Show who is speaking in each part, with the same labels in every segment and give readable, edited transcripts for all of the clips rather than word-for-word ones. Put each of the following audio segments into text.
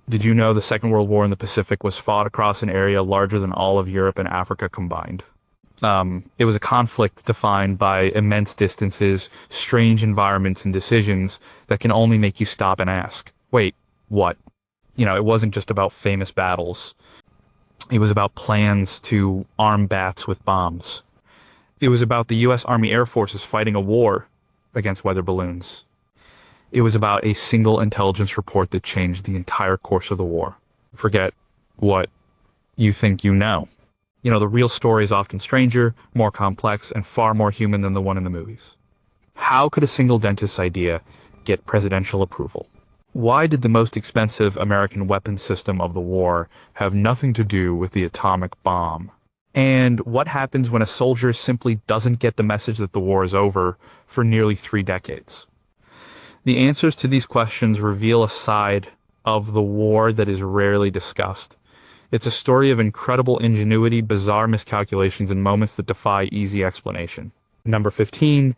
Speaker 1: Did you know the Second World War in the Pacific was fought across an area larger than all of Europe and Africa combined? It was a conflict defined by immense distances, strange environments, and decisions that can only make you stop and ask, wait, what? It wasn't just about famous battles. It was about plans to arm bats with bombs. It was about the U.S. Army Air Forces fighting a war against weather balloons. It was about a single intelligence report that changed the entire course of the war. Forget what you think you know. The real story is often stranger, more complex, and far more human than the one in the movies. How could a single dentist's idea get presidential approval? Why did the most expensive American weapons system of the war have nothing to do with the atomic bomb? And what happens when a soldier simply doesn't get the message that the war is over for nearly 3 decades? The answers to these questions reveal a side of the war that is rarely discussed. It's a story of incredible ingenuity, bizarre miscalculations, and moments that defy easy explanation. Number 15,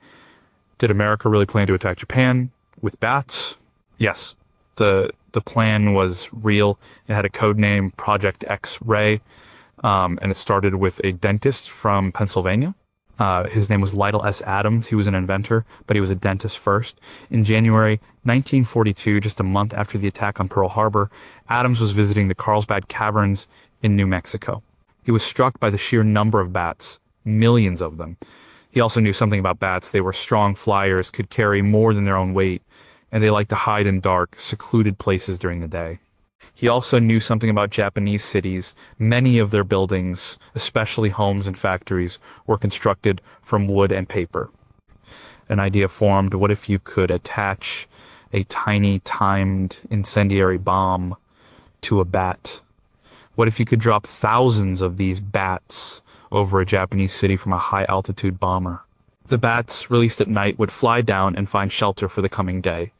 Speaker 1: did America really plan to attack Japan with bats? Yes, the plan was real. It had a code name, Project X-Ray, and it started with a dentist from Pennsylvania. His name was Lytle S. Adams. He was an inventor, but he was a dentist first. In January 1942, just a month after the attack on Pearl Harbor, Adams was visiting the Carlsbad Caverns in New Mexico. He was struck by the sheer number of bats, millions of them. He also knew something about bats. They were strong flyers, could carry more than their own weight, and they liked to hide in dark, secluded places during the day. He also knew something about Japanese cities. Many of their buildings, especially homes and factories, were constructed from wood and paper. An idea formed: what if you could attach a tiny timed incendiary bomb to a bat? What if you could drop thousands of these bats over a Japanese city from a high-altitude bomber? The bats, released at night, would fly down and find shelter for the coming day.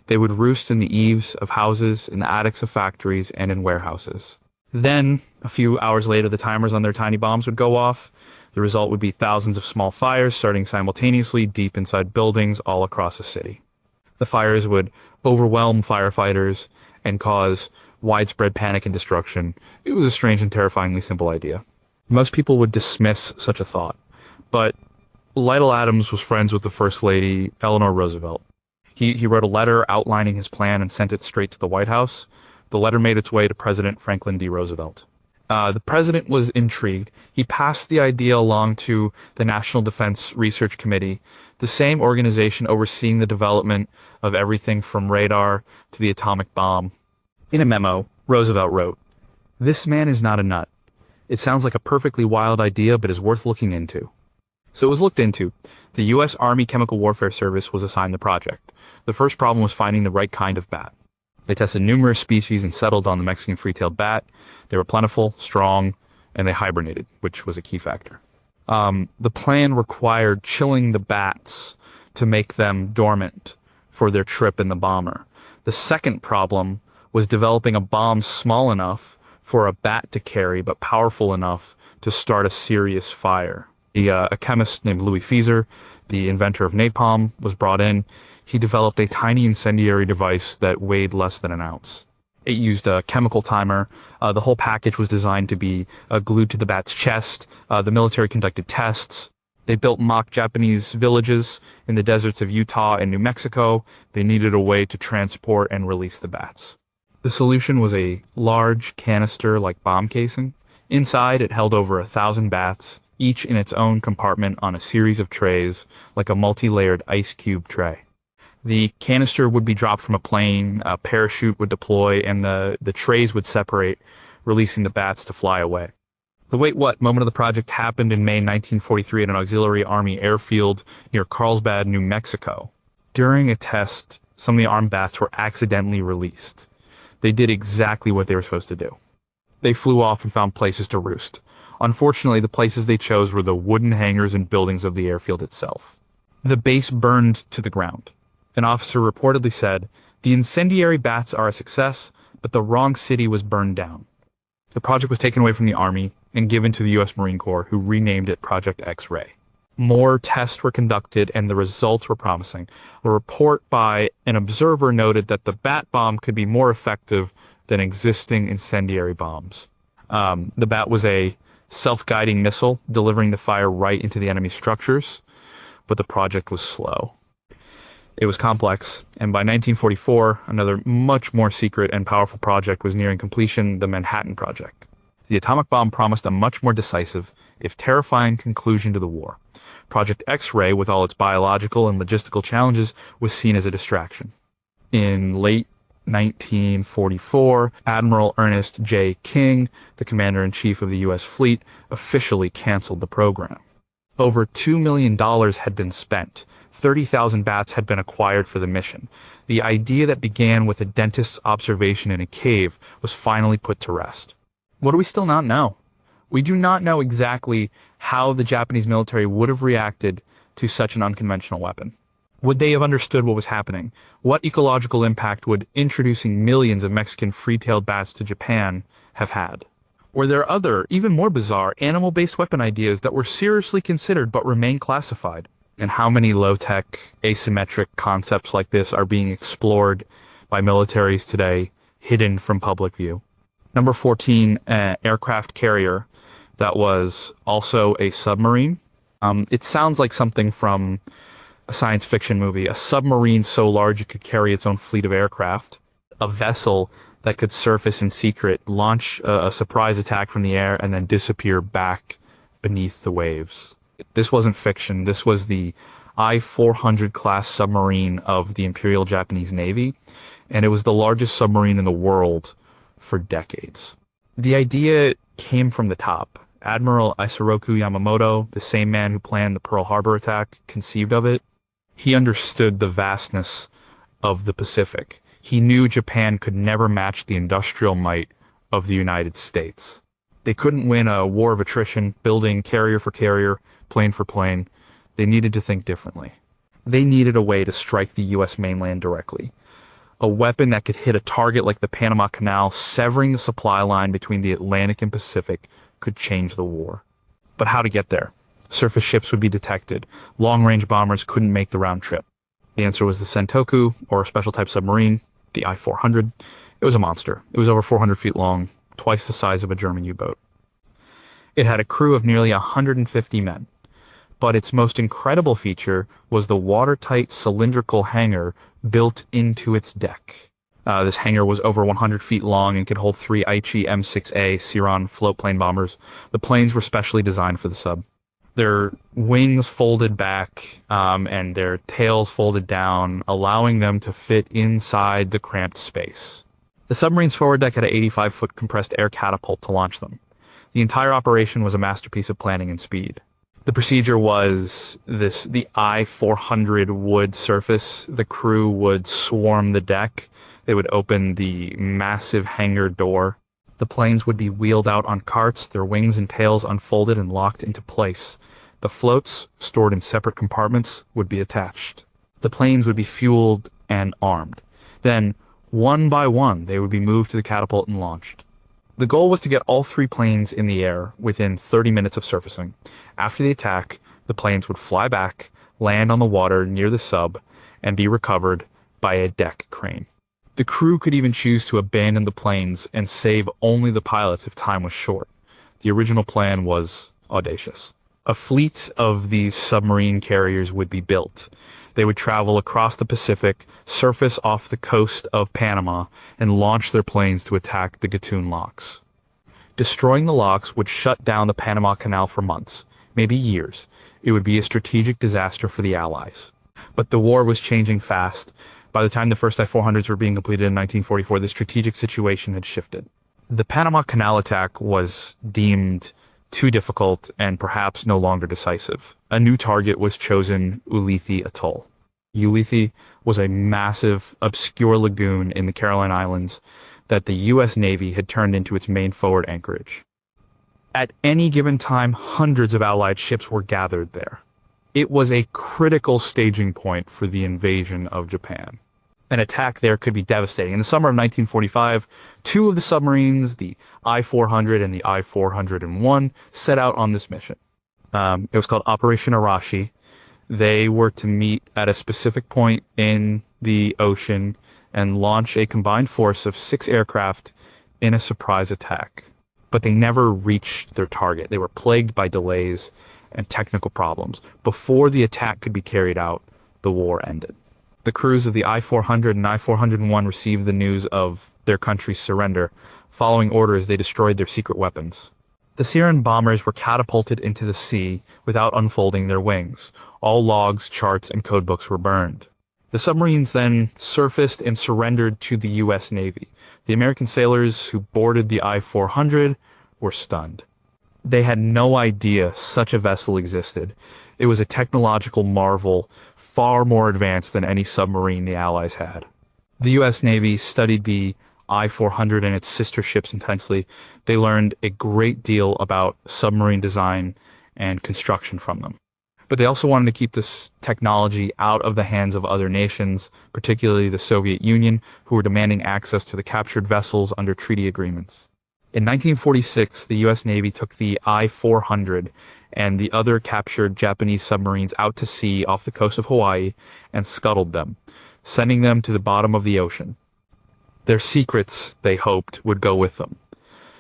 Speaker 1: They would roost in the eaves of houses, in the attics of factories, and in warehouses. Then, a few hours later, the timers on their tiny bombs would go off. The result would be thousands of small fires starting simultaneously deep inside buildings all across a city. The fires would overwhelm firefighters and cause widespread panic and destruction. It was a strange and terrifyingly simple idea. Most people would dismiss such a thought, but Lytle Adams was friends with the First Lady, Eleanor Roosevelt. He wrote a letter outlining his plan and sent it straight to the White House. The letter made its way to President Franklin D. Roosevelt. The president was intrigued. He passed the idea along to the National Defense Research Committee, the same organization overseeing the development of everything from radar to the atomic bomb. In a memo, Roosevelt wrote, "This man is not a nut. It sounds like a perfectly wild idea, but is worth looking into." So it was looked into. The U.S. Army Chemical Warfare Service was assigned the project. The first problem was finding the right kind of bat. They tested numerous species and settled on the Mexican free-tailed bat. They were plentiful, strong, and they hibernated, which was a key factor. The plan required chilling the bats to make them dormant for their trip in the bomber. The second problem was developing a bomb small enough for a bat to carry, but powerful enough to start a serious fire. A chemist named Louis Fieser, the inventor of napalm, was brought in. He developed a tiny incendiary device that weighed less than an ounce. It used a chemical timer. The whole package was designed to be glued to the bat's chest. The military conducted tests. They built mock Japanese villages in the deserts of Utah and New Mexico. They needed a way to transport and release the bats. The solution was a large canister-like bomb casing. Inside, it held over 1,000 bats, each in its own compartment on a series of trays, like a multi-layered ice cube tray. The canister would be dropped from a plane, a parachute would deploy, and the trays would separate, releasing the bats to fly away. The wait what moment of the project happened in May 1943 at an auxiliary army airfield near Carlsbad, New Mexico. During a test, some of the armed bats were accidentally released. They did exactly what they were supposed to do. They flew off and found places to roost. Unfortunately, the places they chose were the wooden hangars and buildings of the airfield itself. The base burned to the ground. An officer reportedly said, "The incendiary bats are a success, but the wrong city was burned down." The project was taken away from the Army and given to the U.S. Marine Corps, who renamed it Project X-Ray. More tests were conducted and the results were promising. A report by an observer noted that the bat bomb could be more effective than existing incendiary bombs. The Bat was a self-guiding missile, delivering the fire right into the enemy structures, but the project was slow. It was complex, and by 1944, another much more secret and powerful project was nearing completion, the Manhattan Project. The atomic bomb promised a much more decisive, if terrifying, conclusion to the war. Project X-Ray, with all its biological and logistical challenges, was seen as a distraction. In late 1944, Admiral Ernest J. King, the commander-in-chief of the U.S. fleet, officially canceled the program. Over $2 million had been spent. 30,000 bats had been acquired for the mission. The idea that began with a dentist's observation in a cave was finally put to rest. What do we still not know? We do not know exactly how the Japanese military would have reacted to such an unconventional weapon. Would they have understood what was happening? What ecological impact would introducing millions of Mexican free-tailed bats to Japan have had? Were there other, even more bizarre, animal-based weapon ideas that were seriously considered but remain classified? And how many low-tech, asymmetric concepts like this are being explored by militaries today, hidden from public view? Number 14, aircraft carrier that was also a submarine. It sounds like something from a science fiction movie. A submarine so large it could carry its own fleet of aircraft. A vessel that could surface in secret, launch a surprise attack from the air, and then disappear back beneath the waves. This wasn't fiction. This was the I-400 class submarine of the Imperial Japanese Navy, and it was the largest submarine in the world for decades. The idea came from the top. Admiral Isoroku Yamamoto, the same man who planned the Pearl Harbor attack, conceived of it. He understood the vastness of the Pacific. He knew Japan could never match the industrial might of the United States. They couldn't win a war of attrition, building carrier for carrier, plane for plane. They needed to think differently. They needed a way to strike the U.S. mainland directly. A weapon that could hit a target like the Panama Canal, severing the supply line between the Atlantic and Pacific, could change the war. But how to get there? Surface ships would be detected. Long-range bombers couldn't make the round trip. The answer was the Sentoku, or a special type submarine, the I-400. It was a monster. It was over 400 feet long, twice the size of a German U-boat. It had a crew of nearly 150 men. But its most incredible feature was the watertight cylindrical hangar built into its deck. This hangar was over 100 feet long and could hold 3 Aichi M6A Ciron floatplane bombers. The planes were specially designed for the sub. Their wings folded back and their tails folded down, allowing them to fit inside the cramped space. The submarine's forward deck had an 85-foot compressed air catapult to launch them. The entire operation was a masterpiece of planning and speed. The procedure was the I-400 would surface, the crew would swarm the deck, they would open the massive hangar door. The planes would be wheeled out on carts, their wings and tails unfolded and locked into place. The floats, stored in separate compartments, would be attached. The planes would be fueled and armed. Then, one by one, they would be moved to the catapult and launched. The goal was to get all 3 planes in the air within 30 minutes of surfacing. After the attack, the planes would fly back, land on the water near the sub, and be recovered by a deck crane. The crew could even choose to abandon the planes and save only the pilots if time was short. The original plan was audacious. A fleet of these submarine carriers would be built. They would travel across the Pacific, surface off the coast of Panama, and launch their planes to attack the Gatun locks. Destroying the locks would shut down the Panama Canal for months, maybe years. It would be a strategic disaster for the Allies. But the war was changing fast. By the time the first I-400s were being completed in 1944, the strategic situation had shifted. The Panama Canal attack was deemed too difficult and perhaps no longer decisive. A new target was chosen, Ulithi Atoll. Ulithi was a massive, obscure lagoon in the Caroline Islands that the U.S. Navy had turned into its main forward anchorage. At any given time, hundreds of Allied ships were gathered there. It was a critical staging point for the invasion of Japan. An attack there could be devastating. In the summer of 1945, 2 of the submarines, the I-400 and the I-401, set out on this mission. It was called Operation Arashi. They were to meet at a specific point in the ocean and launch a combined force of 6 aircraft in a surprise attack, but they never reached their target. They were plagued by delays and technical problems. Before the attack could be carried out, the war ended. The crews of the I-400 and I-401 received the news of their country's surrender. Following orders, they destroyed their secret weapons. The Syrian bombers were catapulted into the sea without unfolding their wings. All logs, charts, and codebooks were burned. The submarines then surfaced and surrendered to the U.S. Navy. The American sailors who boarded the I-400 were stunned. They had no idea such a vessel existed. It was a technological marvel, far more advanced than any submarine the Allies had. The U.S. Navy studied the I-400 and its sister ships intensely. They learned a great deal about submarine design and construction from them. But they also wanted to keep this technology out of the hands of other nations, particularly the Soviet Union, who were demanding access to the captured vessels under treaty agreements. In 1946, the U.S. Navy took the I-400 and the other captured Japanese submarines out to sea off the coast of Hawaii and scuttled them, sending them to the bottom of the ocean. Their secrets, they hoped, would go with them.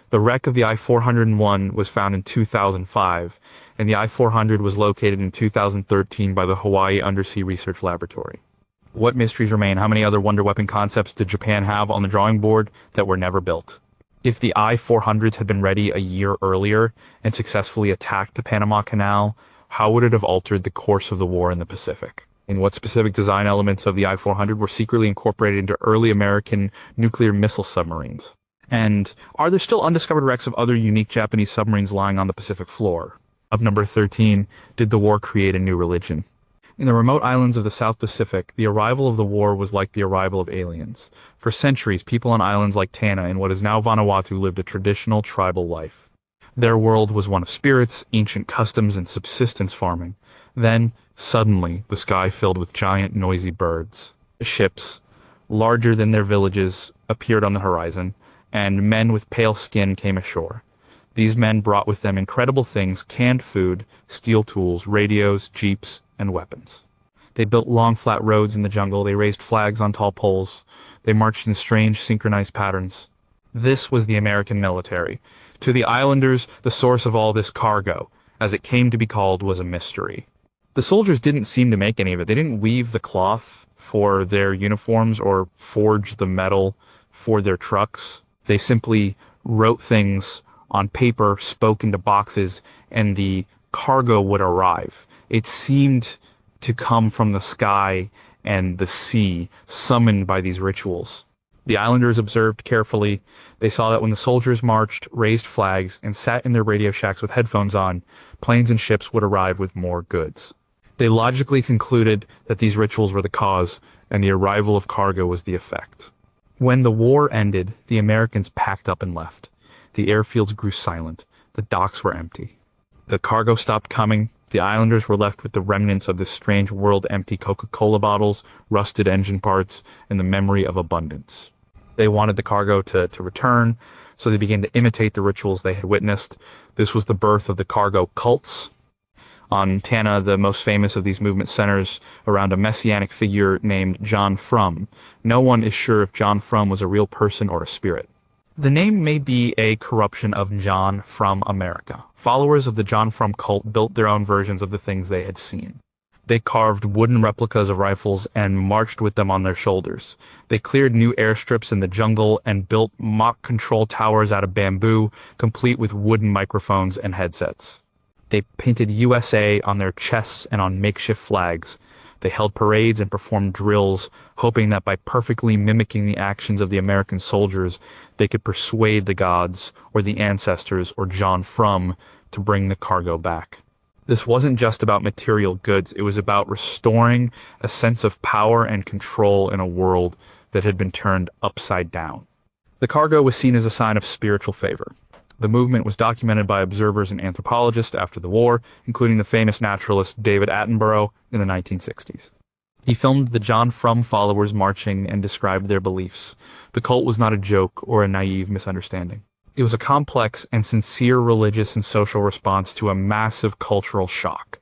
Speaker 1: The wreck of the I-401 was found in 2005, and the I-400 was located in 2013 by the Hawaii Undersea Research Laboratory. What mysteries remain? How many other wonder weapon concepts did Japan have on the drawing board that were never built? If the I-400s had been ready a year earlier and successfully attacked the Panama Canal, how would it have altered the course of the war in the Pacific? And what specific design elements of the I-400 were secretly incorporated into early American nuclear missile submarines? And are there still undiscovered wrecks of other unique Japanese submarines lying on the Pacific floor? Up number 13, did the war create a new religion? In the remote islands of the South Pacific, the arrival of the war was like the arrival of aliens. For centuries, people on islands like Tanna in what is now Vanuatu lived a traditional tribal life. Their world was one of spirits, ancient customs, and subsistence farming. Then, suddenly, the sky filled with giant, noisy birds. Ships, larger than their villages, appeared on the horizon, and men with pale skin came ashore. These men brought with them incredible things: canned food, steel tools, radios, jeeps, and weapons. They built long, flat roads in the jungle. They raised flags on tall poles. They marched in strange, synchronized patterns. This was the American military. To the islanders, the source of all this cargo, as it came to be called, was a mystery. The soldiers didn't seem to make any of it. They didn't weave the cloth for their uniforms or forge the metal for their trucks. They simply wrote things on paper, spoke into boxes, and the cargo would arrive. It seemed to come from the sky and the sea, summoned by these rituals. The islanders observed carefully. They saw that when the soldiers marched, raised flags, and sat in their radio shacks with headphones on, planes and ships would arrive with more goods. They logically concluded that these rituals were the cause, and the arrival of cargo was the effect. When the war ended, the Americans packed up and left. The airfields grew silent. The docks were empty. The cargo stopped coming. The islanders were left with the remnants of this strange world: empty Coca-Cola bottles, rusted engine parts, and the memory of abundance. They wanted the cargo to return, so they began to imitate the rituals they had witnessed. This was the birth of the cargo cults. On Tanna, the most famous of these movements centers around a messianic figure named John Frum. No one is sure if John Frum was a real person or a spirit. The name may be a corruption of John from America. Followers of the John Frum cult built their own versions of the things they had seen. They carved wooden replicas of rifles and marched with them on their shoulders. They cleared new airstrips in the jungle and built mock control towers out of bamboo, complete with wooden microphones and headsets. They painted USA on their chests and on makeshift flags. They held parades and performed drills, hoping that by perfectly mimicking the actions of the American soldiers, they could persuade the gods, or the ancestors, or John Frum to bring the cargo back. This wasn't just about material goods. It was about restoring a sense of power and control in a world that had been turned upside down. The cargo was seen as a sign of spiritual favor. The movement was documented by observers and anthropologists after the war, including the famous naturalist David Attenborough in the 1960s. He filmed the John Frum followers marching and described their beliefs. The cult was not a joke or a naive misunderstanding. It was a complex and sincere religious and social response to a massive cultural shock.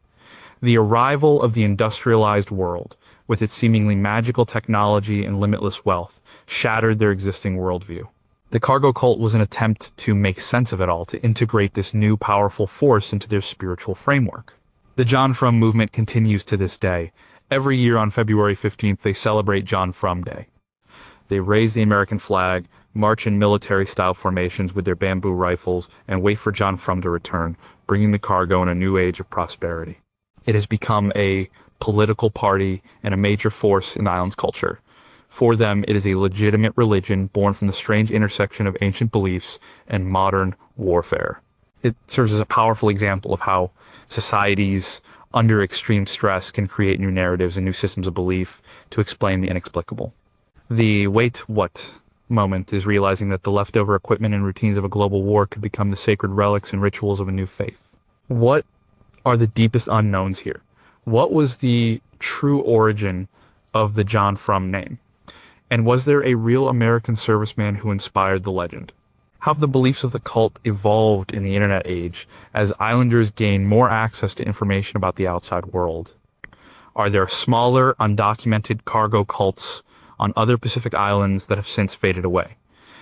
Speaker 1: The arrival of the industrialized world, with its seemingly magical technology and limitless wealth, shattered their existing worldview. The cargo cult was an attempt to make sense of it all, to integrate this new powerful force into their spiritual framework. The John Frum movement continues to this day. Every year on February 15th, they celebrate John Frum Day. They raise the American flag, march in military-style formations with their bamboo rifles, and wait for John Frum to return, bringing the cargo in a new age of prosperity. It has become a political party and a major force in the island's culture. For them, it is a legitimate religion born from the strange intersection of ancient beliefs and modern warfare. It serves as a powerful example of how societies under extreme stress can create new narratives and new systems of belief to explain the inexplicable. The wait, what moment is realizing that the leftover equipment and routines of a global war could become the sacred relics and rituals of a new faith. What are the deepest unknowns here? What was the true origin of the John Frum name? And was there a real American serviceman who inspired the legend? How have the beliefs of the cult evolved in the internet age as islanders gain more access to information about the outside world? Are there smaller, undocumented cargo cults on other Pacific islands that have since faded away?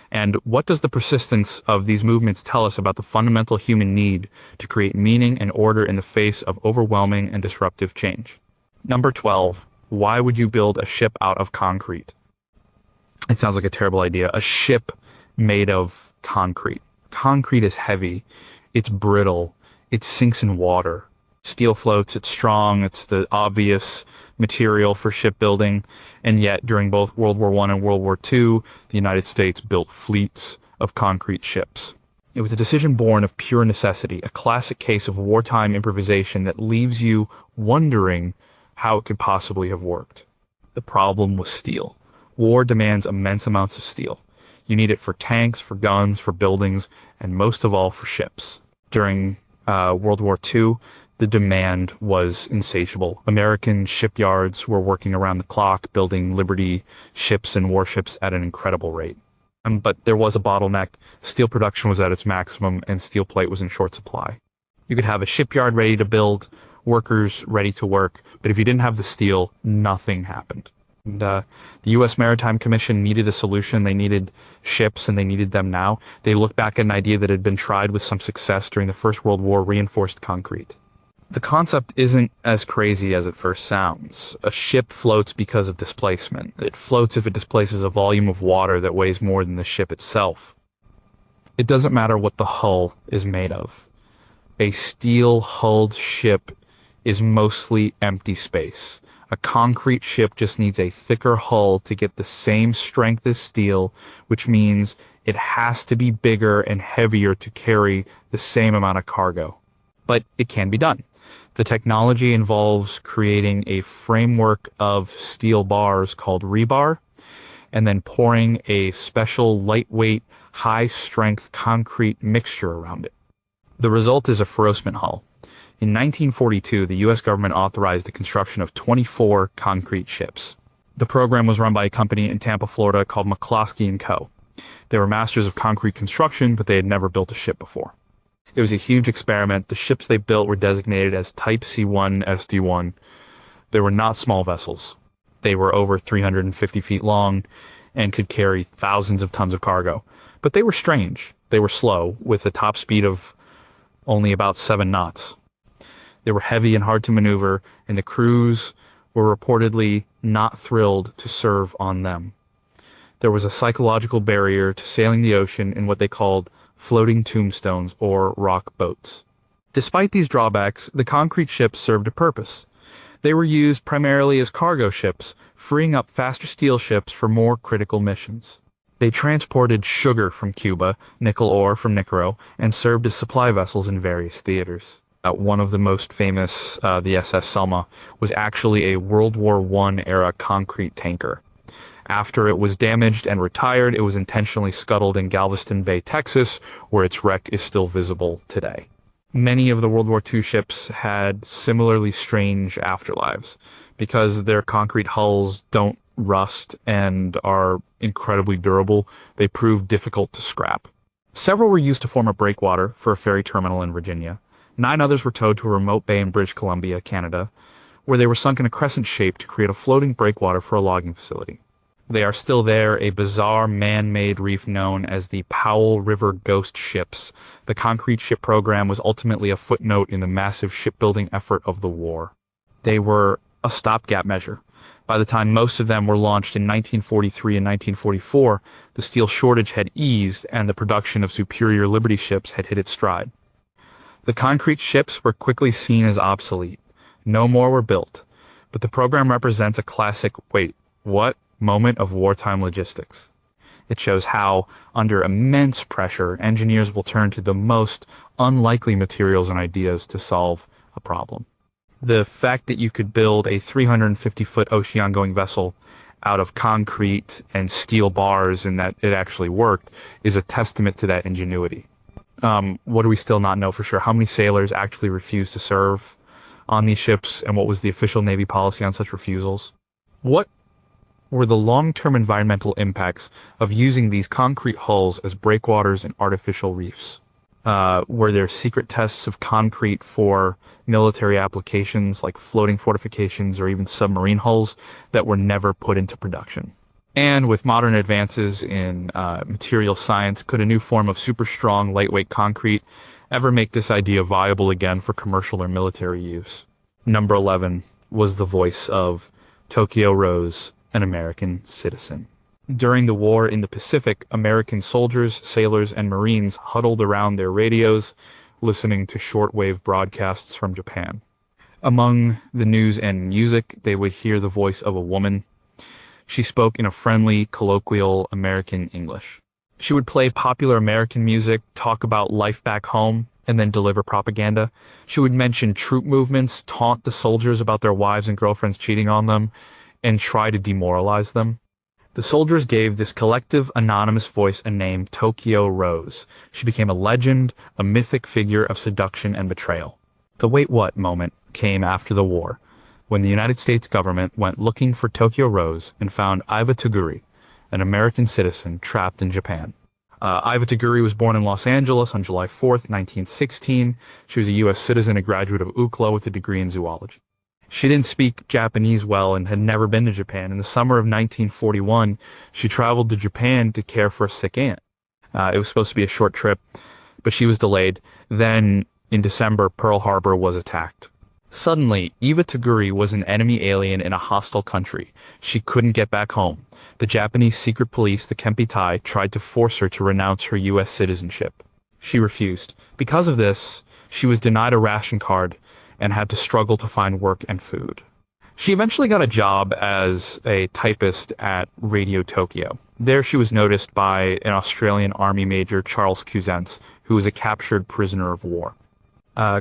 Speaker 1: And what does the persistence of these movements tell us about the fundamental human need to create meaning and order in the face of overwhelming and disruptive change? Number 12. Why would you build a ship out of concrete? It sounds like a terrible idea. A ship made of concrete. Concrete is heavy. It's brittle. It sinks in water. Steel floats. It's strong. It's the obvious material for shipbuilding. And yet, during both World War I and World War II, the United States built fleets of concrete ships. It was a decision born of pure necessity, a classic case of wartime improvisation that leaves you wondering how it could possibly have worked. The problem was steel. War demands immense amounts of steel. You need it for tanks, for guns, for buildings, and most of all for ships. During World War II, the demand was insatiable. American shipyards were working around the clock, building Liberty ships and warships at an incredible rate. But there was a bottleneck. Steel production was at its maximum, and steel plate was in short supply. You could have a shipyard ready to build, workers ready to work, but if you didn't have the steel, nothing happened. And, the U.S. Maritime Commission needed a solution. They needed ships, and they needed them now. They looked back at an idea that had been tried with some success during the First World War, reinforced concrete. The concept isn't as crazy as it first sounds. A ship floats because of displacement. It floats if it displaces a volume of water that weighs more than the ship itself. It doesn't matter what the hull is made of. A steel-hulled ship is mostly empty space. A concrete ship just needs a thicker hull to get the same strength as steel, which means it has to be bigger and heavier to carry the same amount of cargo. But it can be done. The technology involves creating a framework of steel bars called rebar, and then pouring a special lightweight, high-strength concrete mixture around it. The result is a Ferrocement hull. In 1942, the U.S. government authorized the construction of 24 concrete ships. The program was run by a company in Tampa, Florida called McCloskey & Co. They were masters of concrete construction, but they had never built a ship before. It was a huge experiment. The ships they built were designated as Type C1 SD1. They were not small vessels. They were over 350 feet long and could carry thousands of tons of cargo. But they were strange. They were slow, with a top speed of only about 7 knots. They were heavy and hard to maneuver, and the crews were reportedly not thrilled to serve on them. There was a psychological barrier to sailing the ocean in what they called floating tombstones or rock boats. Despite these drawbacks, the concrete ships served a purpose. They were used primarily as cargo ships, freeing up faster steel ships for more critical missions. They transported sugar from Cuba, nickel ore from Nicaragua, and served as supply vessels in various theaters. One of the most famous, the SS Selma, was actually a World War I era concrete tanker. After it was damaged and retired, it was intentionally scuttled in Galveston Bay, Texas, where its wreck is still visible today. Many of the World War II ships had similarly strange afterlives. Because their concrete hulls don't rust and are incredibly durable, they proved difficult to scrap. Several were used to form a breakwater for a ferry terminal in Virginia. 9 others were towed to a remote bay in British Columbia, Canada, where they were sunk in a crescent shape to create a floating breakwater for a logging facility. They are still there, a bizarre man-made reef known as the Powell River Ghost Ships. The concrete ship program was ultimately a footnote in the massive shipbuilding effort of the war. They were a stopgap measure. By the time most of them were launched in 1943 and 1944, the steel shortage had eased and the production of superior Liberty ships had hit its stride. The concrete ships were quickly seen as obsolete. No more were built. But the program represents a classic, wait, what? Moment of wartime logistics. It shows how, under immense pressure, engineers will turn to the most unlikely materials and ideas to solve a problem. The fact that you could build a 350-foot ocean-going vessel out of concrete and steel bars and that it actually worked is a testament to that ingenuity. What do we still not know for sure? How many sailors actually refused to serve on these ships, and what was the official Navy policy on such refusals? What were the long-term environmental impacts of using these concrete hulls as breakwaters and artificial reefs? Were there secret tests of concrete for military applications like floating fortifications or even submarine hulls that were never put into production? And with modern advances in material science, could a new form of super strong, lightweight concrete ever make this idea viable again for commercial or military use? Number 11 was the voice of Tokyo Rose, an American citizen. During the war in the Pacific, American soldiers, sailors, and Marines huddled around their radios, listening to shortwave broadcasts from Japan. Among the news and music, they would hear the voice of a woman. She spoke in a friendly, colloquial American English. She would play popular American music, talk about life back home, and then deliver propaganda. She would mention troop movements, taunt the soldiers about their wives and girlfriends cheating on them, and try to demoralize them. The soldiers gave this collective anonymous voice a name, Tokyo Rose. She became a legend, a mythic figure of seduction and betrayal. The wait what moment came after the war, when the United States government went looking for Tokyo Rose and found Iva Toguri, an American citizen trapped in Japan. Iva Toguri was born in Los Angeles on July 4th, 1916. She was a U.S. citizen, a graduate of UCLA with a degree in zoology. She didn't speak Japanese well and had never been to Japan. In the summer of 1941, she traveled to Japan to care for a sick aunt. It was supposed to be a short trip, but she was delayed. Then, in December, Pearl Harbor was attacked. Suddenly, Iva Toguri was an enemy alien in a hostile country. She couldn't get back home. The Japanese secret police, the Kempitai, tried to force her to renounce her U.S. citizenship. She refused. Because of this, she was denied a ration card and had to struggle to find work and food. She eventually got a job as a typist at Radio Tokyo. There she was noticed by an Australian Army Major, Charles Cousins, who was a captured prisoner of war.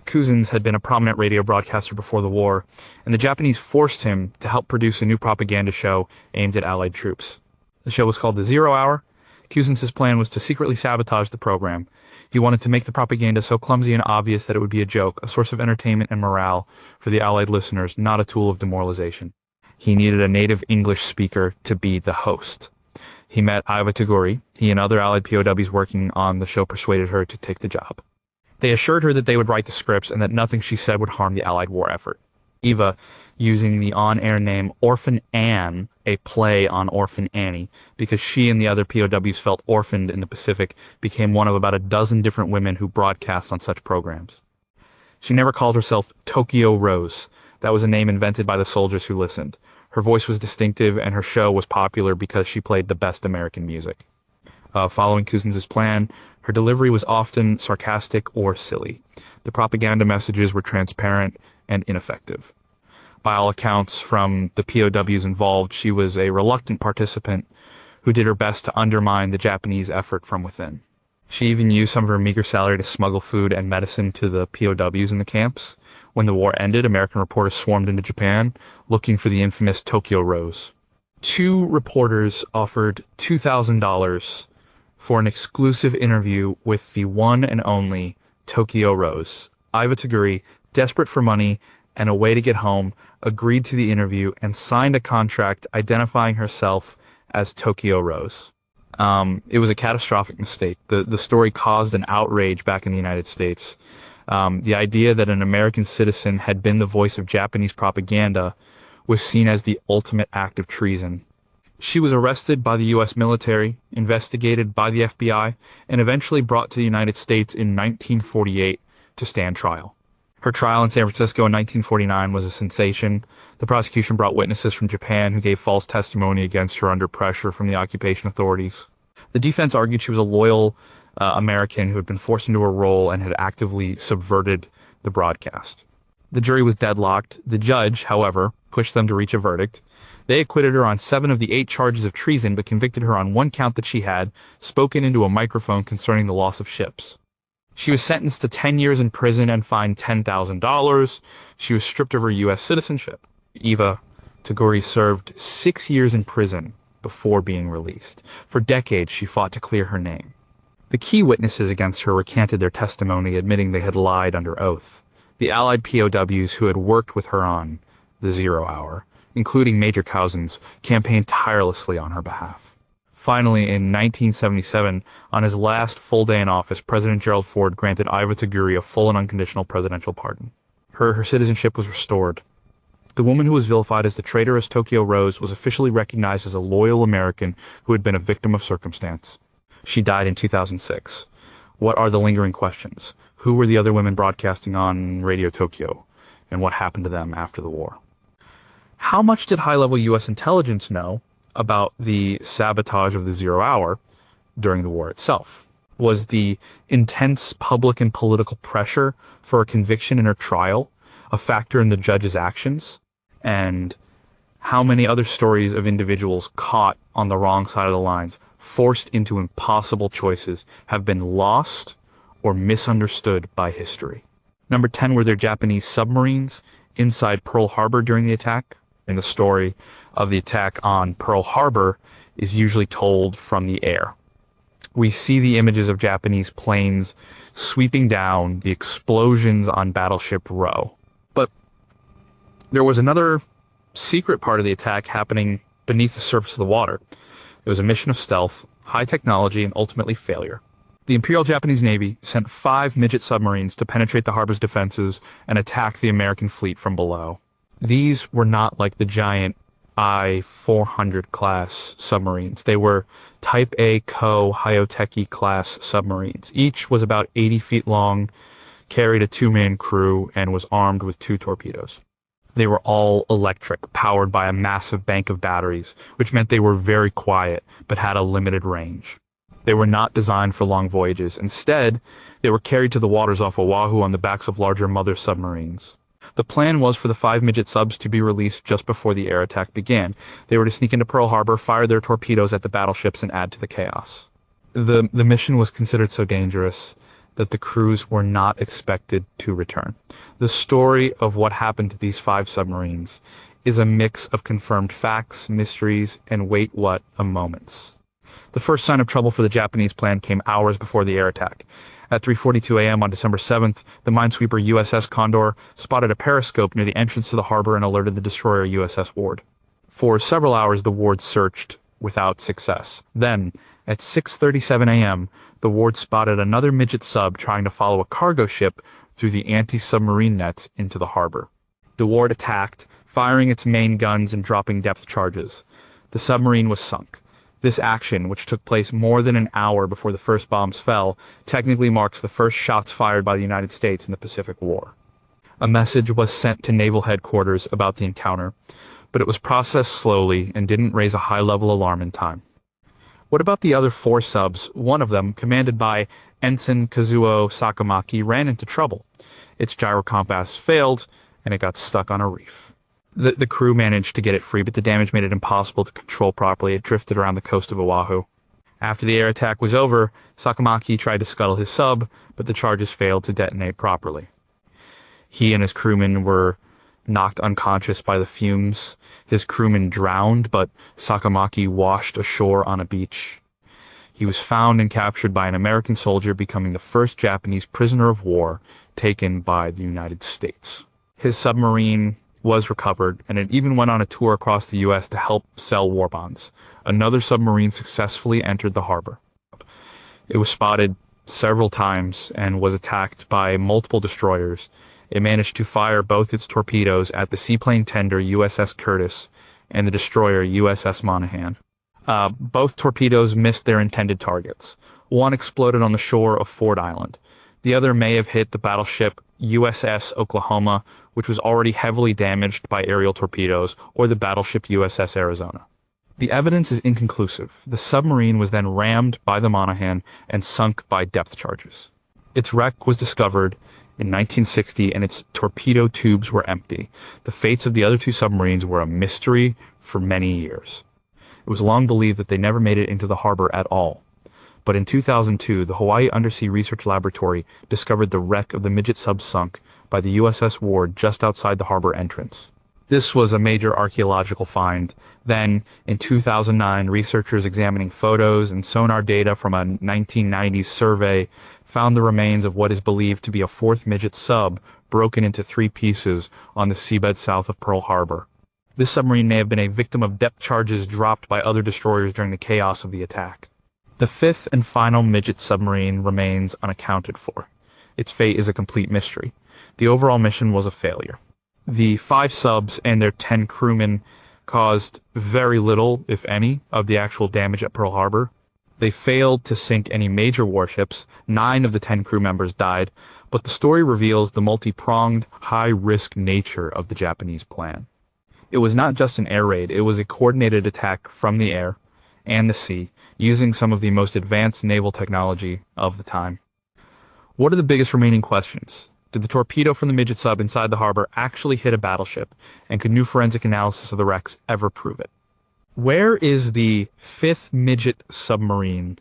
Speaker 1: Cousins had been a prominent radio broadcaster before the war, and the Japanese forced him to help produce a new propaganda show aimed at Allied troops. The show was called The 0 Hour. Cousins' plan was to secretly sabotage the program. He wanted to make the propaganda so clumsy and obvious that it would be a joke, a source of entertainment and morale for the Allied listeners, not a tool of demoralization. He needed a native English speaker to be the host. He met Iva Toguri. He and other Allied POWs working on the show persuaded her to take the job. They assured her that they would write the scripts and that nothing she said would harm the Allied war effort. Eva, using the on-air name Orphan Anne, a play on Orphan Annie, because she and the other POWs felt orphaned in the Pacific, became one of about a dozen different women who broadcast on such programs. She never called herself Tokyo Rose. That was a name invented by the soldiers who listened. Her voice was distinctive, and her show was popular because she played the best American music. Following Cousins' plan, her delivery was often sarcastic or silly. The propaganda messages were transparent and ineffective. By all accounts from the POWs involved, she was a reluctant participant who did her best to undermine the Japanese effort from within. She even used some of her meager salary to smuggle food and medicine to the POWs in the camps. When the war ended, American reporters swarmed into Japan looking for the infamous Tokyo Rose. 2 reporters offered $2,000 for an exclusive interview with the one and only Tokyo Rose. Iva Toguri, desperate for money and a way to get home, agreed to the interview and signed a contract identifying herself as Tokyo Rose. It was a catastrophic mistake. The story caused an outrage back in the United States. The idea that an American citizen had been the voice of Japanese propaganda was seen as the ultimate act of treason. She was arrested by the U.S. military, investigated by the FBI, and eventually brought to the United States in 1948 to stand trial. Her trial in San Francisco in 1949 was a sensation. The prosecution brought witnesses from Japan who gave false testimony against her under pressure from the occupation authorities. The defense argued she was a loyal American who had been forced into a role and had actively subverted the broadcast. The jury was deadlocked. The judge, however, pushed them to reach a verdict. They acquitted her on 7 of the 8 charges of treason, but convicted her on one count that she had spoken into a microphone concerning the loss of ships. She was sentenced to 10 years in prison and fined $10,000. She was stripped of her U.S. citizenship. Eva Tagore served 6 years in prison before being released. For decades, she fought to clear her name. The key witnesses against her recanted their testimony, admitting they had lied under oath. The Allied POWs who had worked with her on the 0 Hour, including Major Cousins, campaigned tirelessly on her behalf. Finally, in 1977, on his last full day in office, President Gerald Ford granted Eva Tagore a full and unconditional presidential pardon. Her citizenship was restored. The woman who was vilified as the traitorous Tokyo Rose was officially recognized as a loyal American who had been a victim of circumstance. She died in 2006. What are the lingering questions? Who were the other women broadcasting on Radio Tokyo? And what happened to them after the war? How much did high-level U.S. intelligence know about the sabotage of the 0 Hour during the war itself? Was the intense public and political pressure for a conviction in her trial a factor in the judge's actions? And how many other stories of individuals caught on the wrong side of the lines, forced into impossible choices, have been lost or misunderstood by history? Number 10, were there Japanese submarines inside Pearl Harbor during the attack? And the story of the attack on Pearl Harbor is usually told from the air. We see the images of Japanese planes sweeping down, the explosions on Battleship Row. But there was another secret part of the attack happening beneath the surface of the water. It was a mission of stealth, high technology, and ultimately failure. The Imperial Japanese Navy sent 5 midget submarines to penetrate the harbor's defenses and attack the American fleet from below. These were not like the giant I-400 class submarines. They were Type A Ko Hyoteki class submarines. Each was about 80 feet long, carried a 2-man crew, and was armed with 2 torpedoes. They were all electric, powered by a massive bank of batteries, which meant they were very quiet, but had a limited range. They were not designed for long voyages. Instead, they were carried to the waters off Oahu on the backs of larger mother submarines. The plan was for the 5 midget subs to be released just before the air attack began. They were to sneak into Pearl Harbor, fire their torpedoes at the battleships, and add to the chaos. The mission was considered so dangerous that the crews were not expected to return. The story of what happened to these 5 submarines is a mix of confirmed facts, mysteries, and wait what a moments. The first sign of trouble for the Japanese plan came hours before the air attack. At 3:42 a.m. on December 7th, the minesweeper USS Condor spotted a periscope near the entrance to the harbor and alerted the destroyer USS Ward. For several hours, the Ward searched without success. Then, at 6:37 a.m., the Ward spotted another midget sub trying to follow a cargo ship through the anti-submarine nets into the harbor. The Ward attacked, firing its main guns and dropping depth charges. The submarine was sunk. This action, which took place more than an hour before the first bombs fell, technically marks the first shots fired by the United States in the Pacific War. A message was sent to naval headquarters about the encounter, but it was processed slowly and didn't raise a high-level alarm in time. What about the other 4 subs? One of them, commanded by Ensign Kazuo Sakamaki, ran into trouble. Its gyro compass failed, and it got stuck on a reef. The crew managed to get it free, but the damage made it impossible to control properly. It drifted around the coast of Oahu. After the air attack was over, Sakamaki tried to scuttle his sub, but the charges failed to detonate properly. He and his crewmen were knocked unconscious by the fumes. His crewmen drowned, but Sakamaki washed ashore on a beach. He was found and captured by an American soldier, becoming the first Japanese prisoner of war taken by the United States. His submarine was recovered, and it even went on a tour across the U.S. to help sell war bonds. Another submarine successfully entered the harbor. It was spotted several times and was attacked by multiple destroyers. It managed to fire both its torpedoes at the seaplane tender USS Curtis and the destroyer USS Monaghan. Both torpedoes missed their intended targets. One exploded on the shore of Ford Island. The other may have hit the battleship USS Oklahoma, which was already heavily damaged by aerial torpedoes, or the battleship USS Arizona. The evidence is inconclusive. The submarine was then rammed by the Monaghan and sunk by depth charges. Its wreck was discovered in 1960 and its torpedo tubes were empty. The fates of the other two submarines were a mystery for many years. It was long believed that they never made it into the harbor at all. But in 2002, the Hawaii Undersea Research Laboratory discovered the wreck of the midget sub sunk by the USS Ward just outside the harbor entrance. This was a major archaeological find. Then, in 2009, researchers examining photos and sonar data from a 1990s survey found the remains of what is believed to be a fourth midget sub broken into 3 pieces on the seabed south of Pearl Harbor. This submarine may have been a victim of depth charges dropped by other destroyers during the chaos of the attack. The 5th and final midget submarine remains unaccounted for. Its fate is a complete mystery. The overall mission was a failure. The 5 subs and their 10 crewmen caused very little, if any, of the actual damage at Pearl Harbor. They failed to sink any major warships. 9 of the 10 crew members died, but the story reveals the multi-pronged, high-risk nature of the Japanese plan. It was not just an air raid, it was a coordinated attack from the air and the sea, using some of the most advanced naval technology of the time. What are the biggest remaining questions? Did the torpedo from the midget sub inside the harbor actually hit a battleship, and could new forensic analysis of the wrecks ever prove it? Where is the 5th midget submarine?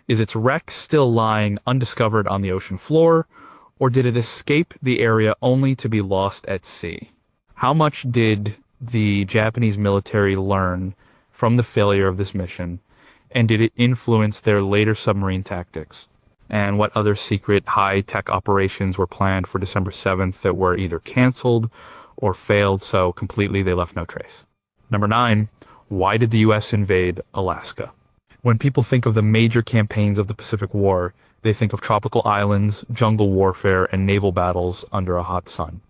Speaker 1: Is its wreck still lying undiscovered on the ocean floor, or did it escape the area only to be lost at sea? How much did the Japanese military learn from the failure of this mission, and did it influence their later submarine tactics? And what other secret high-tech operations were planned for December 7th that were either canceled or failed so completely they left no trace? Number 9, why did the U.S. invade Alaska? When people think of the major campaigns of the Pacific War, they think of tropical islands, jungle warfare, and naval battles under a hot sun.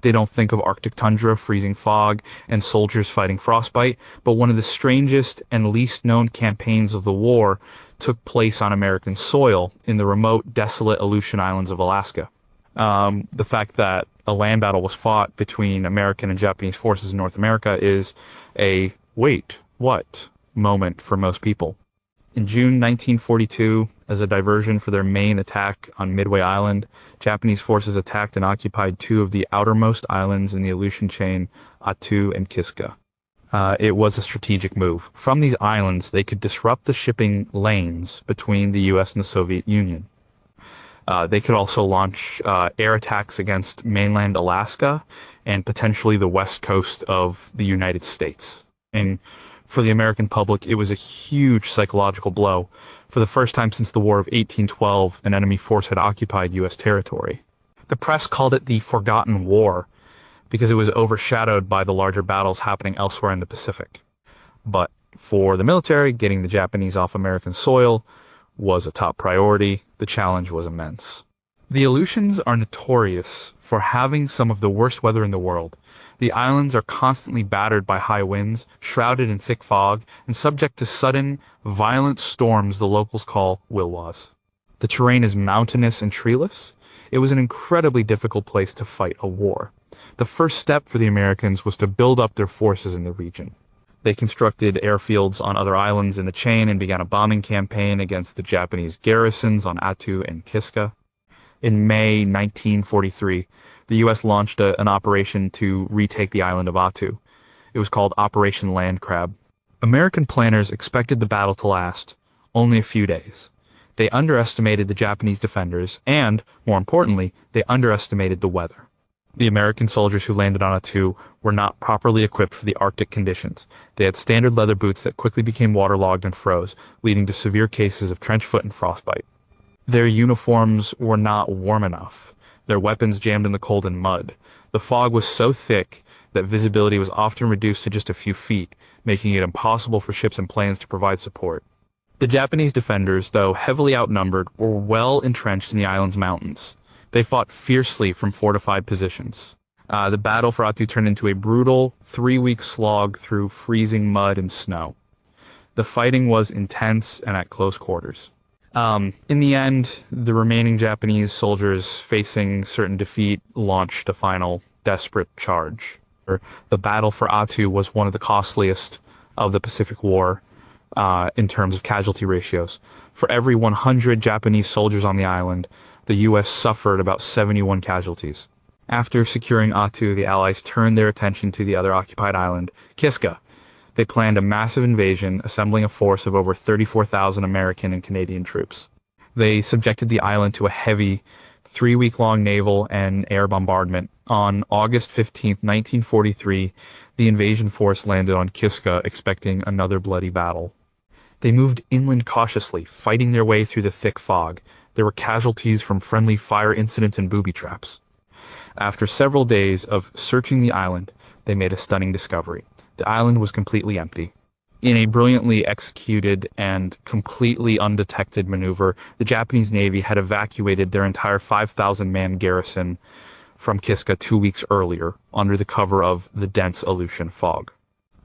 Speaker 1: They don't think of Arctic tundra, freezing fog, and soldiers fighting frostbite, but one of the strangest and least known campaigns of the war took place on American soil in the remote, desolate Aleutian Islands of Alaska. The fact that a land battle was fought between American and Japanese forces in North America is a wait, what moment for most people. In June 1942, as a diversion for their main attack on Midway Island, Japanese forces attacked and occupied 2 of the outermost islands in the Aleutian chain, Attu and Kiska. It was a strategic move. From these islands, they could disrupt the shipping lanes between the U.S. and the Soviet Union. They could also launch air attacks against mainland Alaska and potentially the west coast of the United States. And for the American public, it was a huge psychological blow. For the first time since the War of 1812, an enemy force had occupied U.S. territory. The press called it the Forgotten War because it was overshadowed by the larger battles happening elsewhere in the Pacific. But for the military, getting the Japanese off American soil was a top priority. The challenge was immense. The Aleutians are notorious for having some of the worst weather in the world. The islands are constantly battered by high winds, shrouded in thick fog, and subject to sudden, violent storms the locals call wilwas. The terrain is mountainous and treeless. It was an incredibly difficult place to fight a war. The first step for the Americans was to build up their forces in the region. They constructed airfields on other islands in the chain and began a bombing campaign against the Japanese garrisons on Attu and Kiska. In May 1943, the U.S. launched an operation to retake the island of Attu. It was called Operation Land Crab. American planners expected the battle to last only a few days. They underestimated the Japanese defenders and, more importantly, they underestimated the weather. The American soldiers who landed on Attu were not properly equipped for the Arctic conditions. They had standard leather boots that quickly became waterlogged and froze, leading to severe cases of trench foot and frostbite. Their uniforms were not warm enough. Their weapons jammed in the cold and mud. The fog was so thick that visibility was often reduced to just a few feet, making it impossible for ships and planes to provide support. The Japanese defenders, though heavily outnumbered, were well entrenched in the island's mountains. They fought fiercely from fortified positions. The battle for Attu turned into a brutal 3-week slog through freezing mud and snow. The fighting was intense and at close quarters. In the end, the remaining Japanese soldiers, facing certain defeat, launched a final desperate charge. The battle for Attu was one of the costliest of the Pacific War in terms of casualty ratios. For every 100 Japanese soldiers on the island, the U.S. suffered about 71 casualties. After securing Attu, the Allies turned their attention to the other occupied island, Kiska. They planned a massive invasion, assembling a force of over 34,000 American and Canadian troops. They subjected the island to a heavy, 3-week-long naval and air bombardment. On August 15, 1943, the invasion force landed on Kiska, expecting another bloody battle. They moved inland cautiously, fighting their way through the thick fog. There were casualties from friendly fire incidents and booby traps. After several days of searching the island, they made a stunning discovery. The island was completely empty. In a brilliantly executed and completely undetected maneuver, the Japanese Navy had evacuated their entire 5,000-man garrison from Kiska 2 weeks earlier, under the cover of the dense Aleutian fog.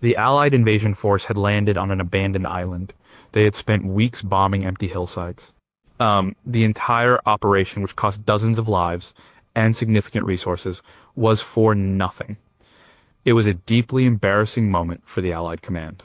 Speaker 1: The Allied invasion force had landed on an abandoned island. They had spent weeks bombing empty hillsides. The entire operation, which cost dozens of lives and significant resources, was for nothing. It was a deeply embarrassing moment for the Allied command.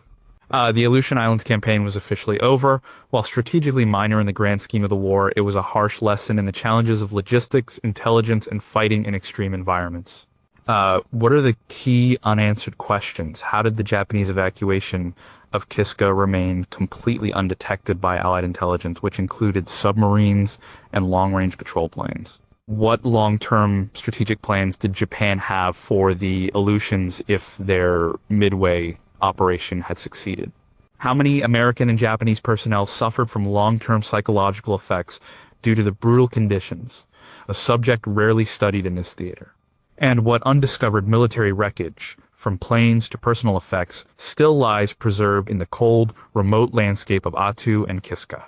Speaker 1: The Aleutian Islands campaign was officially over. While strategically minor in the grand scheme of the war, it was a harsh lesson in the challenges of logistics, intelligence, and fighting in extreme environments. What are the key unanswered questions? How did the Japanese evacuation of Kiska remain completely undetected by Allied intelligence, which included submarines and long-range patrol planes? What long-term strategic plans did Japan have for the Aleutians if their Midway operation had succeeded? How many American and Japanese personnel suffered from long-term psychological effects due to the brutal conditions, a subject rarely studied in this theater? And what undiscovered military wreckage, from planes to personal effects, still lies preserved in the cold, remote landscape of Attu and Kiska?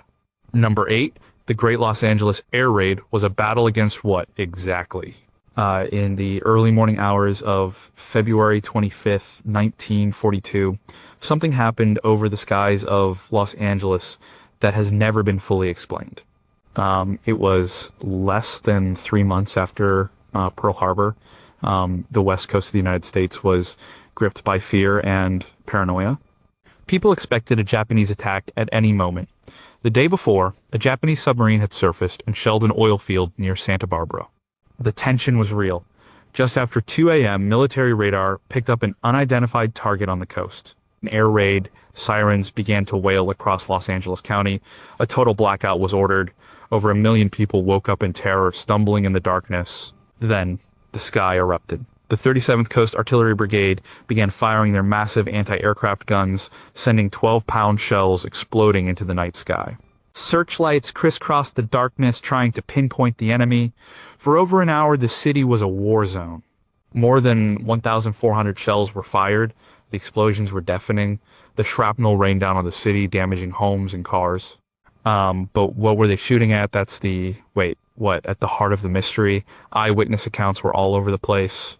Speaker 1: Number 8. The Great Los Angeles Air Raid was a battle against what exactly? In the early morning hours of February 25th, 1942, something happened over the skies of Los Angeles that has never been fully explained. It was less than 3 months after Pearl Harbor. The west coast of the United States was gripped by fear and paranoia. People expected a Japanese attack at any moment. The day before, a Japanese submarine had surfaced and shelled an oil field near Santa Barbara. The tension was real. Just after 2 a.m., military radar picked up an unidentified target on the coast. An air raid, sirens began to wail across Los Angeles County. A total blackout was ordered. Over 1 million people woke up in terror, stumbling in the darkness. Then, the sky erupted. The 37th Coast Artillery Brigade began firing their massive anti-aircraft guns, sending 12-pound shells exploding into the night sky. Searchlights crisscrossed the darkness, trying to pinpoint the enemy. For over an hour, the city was a war zone. More than 1,400 shells were fired. The explosions were deafening. The shrapnel rained down on the city, damaging homes and cars. But what were they shooting at? At the heart of the mystery. Eyewitness accounts were all over the place.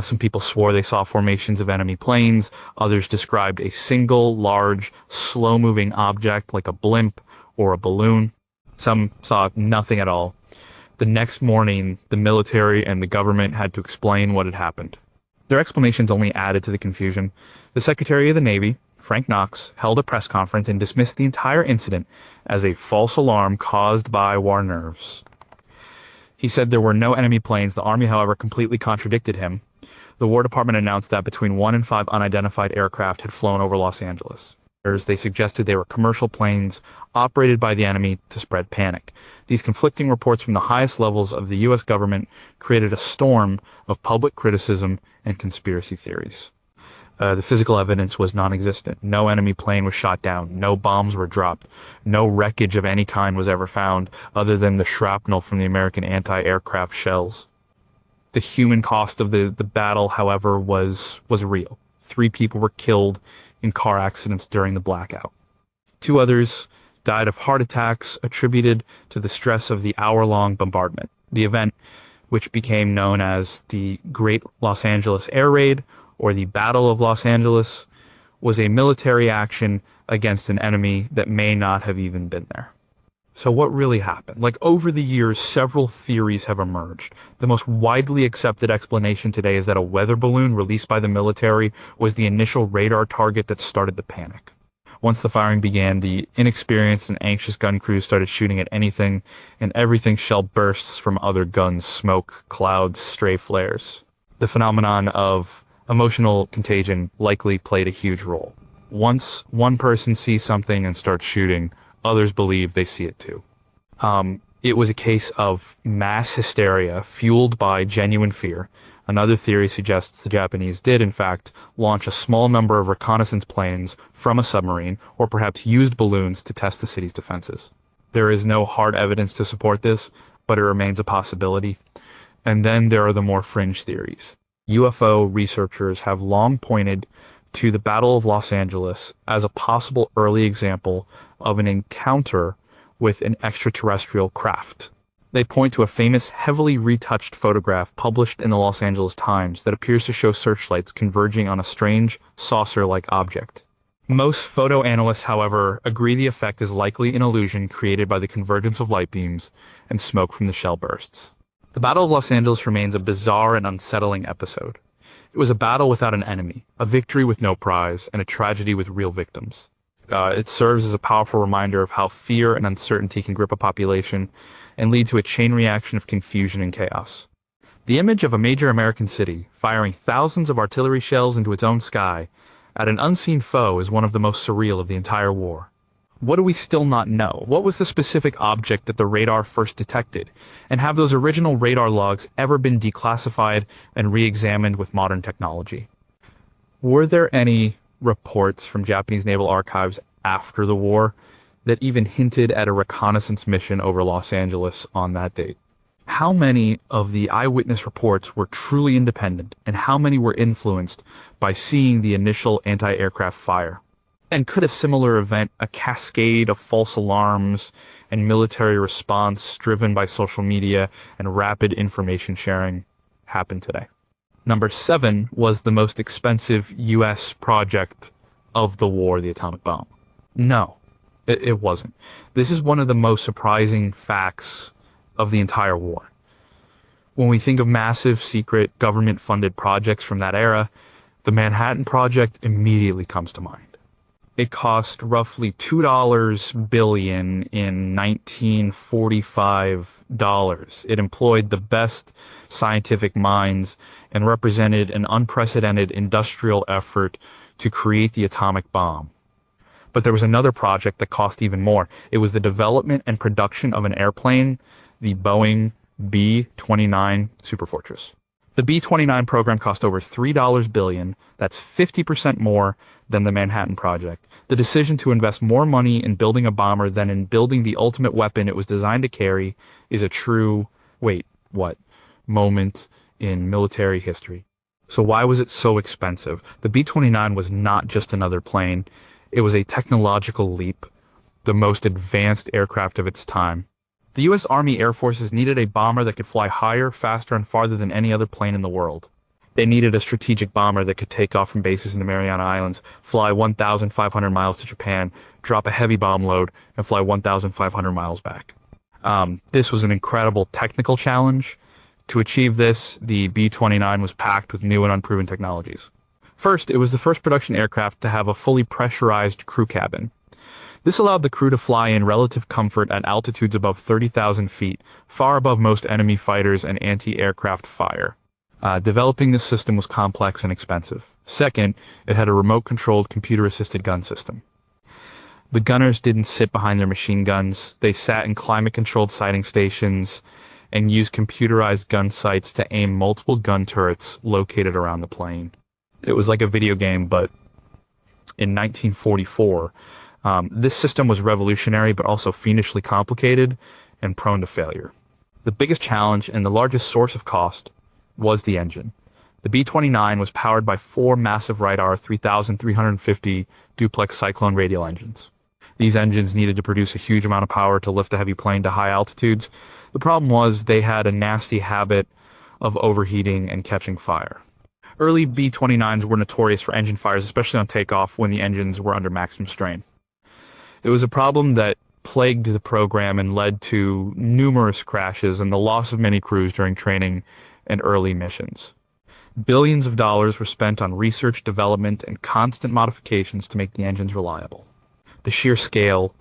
Speaker 1: Some people swore they saw formations of enemy planes. Others described a single, large, slow-moving object like a blimp or a balloon. Some saw nothing at all. The next morning, the military and the government had to explain what had happened. Their explanations only added to the confusion. The Secretary of the Navy, Frank Knox, held a press conference and dismissed the entire incident as a false alarm caused by war nerves. He said there were no enemy planes. The Army, however, completely contradicted him. The War Department announced that between 1 and 5 unidentified aircraft had flown over Los Angeles. They suggested they were commercial planes operated by the enemy to spread panic. These conflicting reports from the highest levels of the U.S. government created a storm of public criticism and conspiracy theories. The physical evidence was non-existent. No enemy plane was shot down. No bombs were dropped. No wreckage of any kind was ever found other than the shrapnel from the American anti-aircraft shells. The human cost of the battle, however, was real. 3 people were killed in car accidents during the blackout. 2 others died of heart attacks attributed to the stress of the hour-long bombardment. The event, which became known as the Great Los Angeles Air Raid, or the Battle of Los Angeles, was a military action against an enemy that may not have even been there. So what really happened? Like, over the years, several theories have emerged. The most widely accepted explanation today is that a weather balloon released by the military was the initial radar target that started the panic. Once the firing began, the inexperienced and anxious gun crews started shooting at anything and everything. Shell bursts from other guns, smoke, clouds, stray flares. The phenomenon of emotional contagion likely played a huge role. Once one person sees something and starts shooting, others believe they see it too. It was a case of mass hysteria fueled by genuine fear. Another theory suggests the Japanese did, in fact, launch a small number of reconnaissance planes from a submarine, or perhaps used balloons to test the city's defenses. There is no hard evidence to support this, but it remains a possibility. And then there are the more fringe theories. UFO researchers have long pointed to the Battle of Los Angeles as a possible early example of an encounter with an extraterrestrial craft. They point to a famous, heavily retouched photograph published in the Los Angeles Times that appears to show searchlights converging on a strange, saucer-like object. Most photo analysts, however, agree the effect is likely an illusion created by the convergence of light beams and smoke from the shell bursts. The Battle of Los Angeles remains a bizarre and unsettling episode. It was a battle without an enemy, a victory with no prize, and a tragedy with real victims. It serves as a powerful reminder of how fear and uncertainty can grip a population and lead to a chain reaction of confusion and chaos. The image of a major American city firing thousands of artillery shells into its own sky at an unseen foe is one of the most surreal of the entire war. What do we still not know? What was the specific object that the radar first detected? And have those original radar logs ever been declassified and re-examined with modern technology? Were there any reports from Japanese naval archives after the war that even hinted at a reconnaissance mission over Los Angeles on that date? How many of the eyewitness reports were truly independent, and how many were influenced by seeing the initial anti-aircraft fire? And could a similar event, a cascade of false alarms and military response driven by social media and rapid information sharing, happen today? Number 7 was the most expensive U.S. project of the war, the atomic bomb. No, it wasn't. This is one of the most surprising facts of the entire war. When we think of massive, secret, government-funded projects from that era, the Manhattan Project immediately comes to mind. It cost roughly $2 billion in 1945 dollars. It employed the best scientific minds and represented an unprecedented industrial effort to create the atomic bomb. But there was another project that cost even more. It was the development and production of an airplane, the Boeing B-29 Superfortress. The B-29 program cost over $3 billion. That's 50% more than the Manhattan Project. The decision to invest more money in building a bomber than in building the ultimate weapon it was designed to carry is a true, moment in military history. So why was it so expensive? The B-29 was not just another plane. It was a technological leap, the most advanced aircraft of its time. The U.S. Army Air Forces needed a bomber that could fly higher, faster, and farther than any other plane in the world. They needed a strategic bomber that could take off from bases in the Mariana Islands, fly 1,500 miles to Japan, drop a heavy bomb load, and fly 1,500 miles back. This was an incredible technical challenge. To achieve this, the B-29 was packed with new and unproven technologies. First, it was the first production aircraft to have a fully pressurized crew cabin. This allowed the crew to fly in relative comfort at altitudes above 30,000 feet, far above most enemy fighters and anti-aircraft fire. Developing this system was complex and expensive. Second, it had a remote-controlled computer-assisted gun system. The gunners didn't sit behind their machine guns. They sat in climate-controlled sighting stations and used computerized gun sights to aim multiple gun turrets located around the plane. It was like a video game, but in 1944, this system was revolutionary, but also fiendishly complicated and prone to failure. The biggest challenge and the largest source of cost was the engine. The B-29 was powered by 4 massive Radar 3,350 duplex Cyclone radial engines. These engines needed to produce a huge amount of power to lift a heavy plane to high altitudes. The problem was they had a nasty habit of overheating and catching fire. Early B-29s were notorious for engine fires, especially on takeoff when the engines were under maximum strain. It was a problem that plagued the program and led to numerous crashes and the loss of many crews during training and early missions. Billions of dollars were spent on research, development, and constant modifications to make the engines reliable. The sheer scale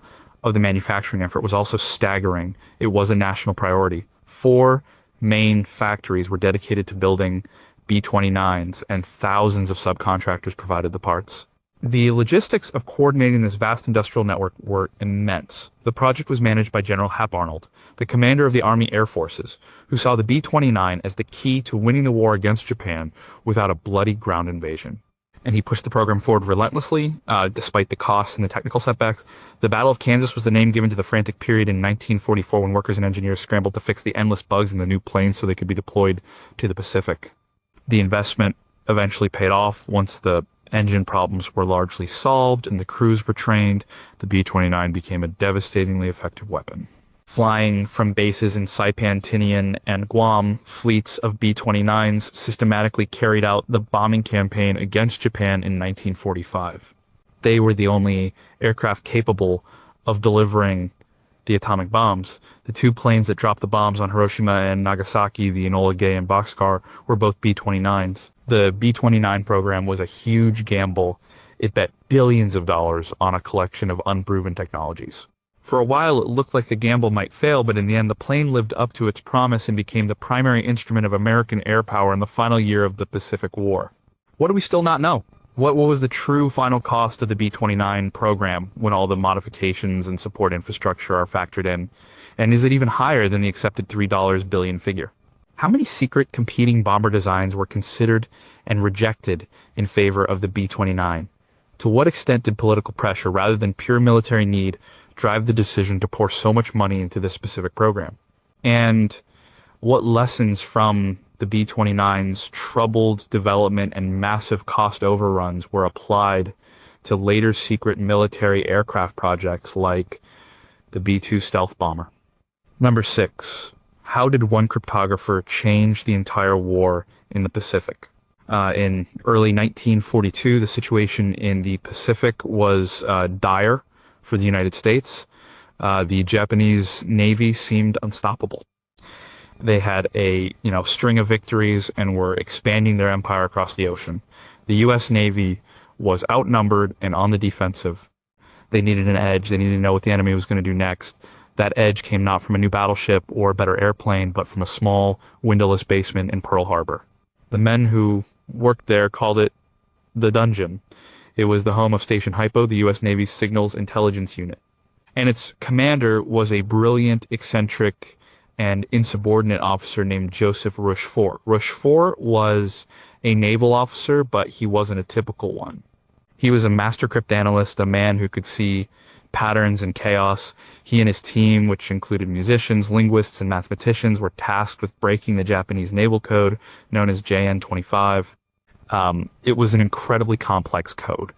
Speaker 1: of the manufacturing effort was also staggering. It was a national priority. 4 main factories were dedicated to building B-29s, and thousands of subcontractors provided the parts. The logistics of coordinating this vast industrial network were immense. The project was managed by General Hap Arnold, the commander of the Army Air Forces, who saw the B-29 as the key to winning the war against Japan without a bloody ground invasion. And he pushed the program forward relentlessly, despite the costs and the technical setbacks. The Battle of Kansas was the name given to the frantic period in 1944 when workers and engineers scrambled to fix the endless bugs in the new planes so they could be deployed to the Pacific. The investment eventually paid off once the engine problems were largely solved and the crews were trained. The B-29 became a devastatingly effective weapon. Flying from bases in Saipan, Tinian, and Guam, fleets of B-29s systematically carried out the bombing campaign against Japan in 1945. They were the only aircraft capable of delivering the atomic bombs. The 2 planes that dropped the bombs on Hiroshima and Nagasaki, the Enola Gay and Boxcar, were both B-29s. The B-29 program was a huge gamble. It bet billions of dollars on a collection of unproven technologies. For a while, it looked like the gamble might fail, but in the end, the plane lived up to its promise and became the primary instrument of American air power in the final year of the Pacific War. What do we still not know? What was the true final cost of the B-29 program when all the modifications and support infrastructure are factored in? And is it even higher than the accepted $3 billion figure? How many secret competing bomber designs were considered and rejected in favor of the B-29? To what extent did political pressure, rather than pure military need, drive the decision to pour so much money into this specific program? And what lessons from the B-29's troubled development and massive cost overruns were applied to later secret military aircraft projects like the B-2 stealth bomber? Number 6. How did one cryptographer change the entire war in the Pacific? In early 1942, the situation in the Pacific was dire for the United States. The Japanese Navy seemed unstoppable. They had a string of victories and were expanding their empire across the ocean. The U.S. Navy was outnumbered and on the defensive. They needed an edge. They needed to know what the enemy was going to do next. That edge came not from a new battleship or a better airplane, but from a small, windowless basement in Pearl Harbor. The men who worked there called it the dungeon. It was the home of Station Hypo, the U.S. Navy's signals intelligence unit. And its commander was a brilliant, eccentric, and insubordinate officer named Joseph Rochefort. Rochefort was a naval officer, but he wasn't a typical one. He was a master cryptanalyst, a man who could see patterns and chaos. He and his team, which included musicians, linguists, and mathematicians, were tasked with breaking the Japanese naval code known as JN-25. It was an incredibly complex code.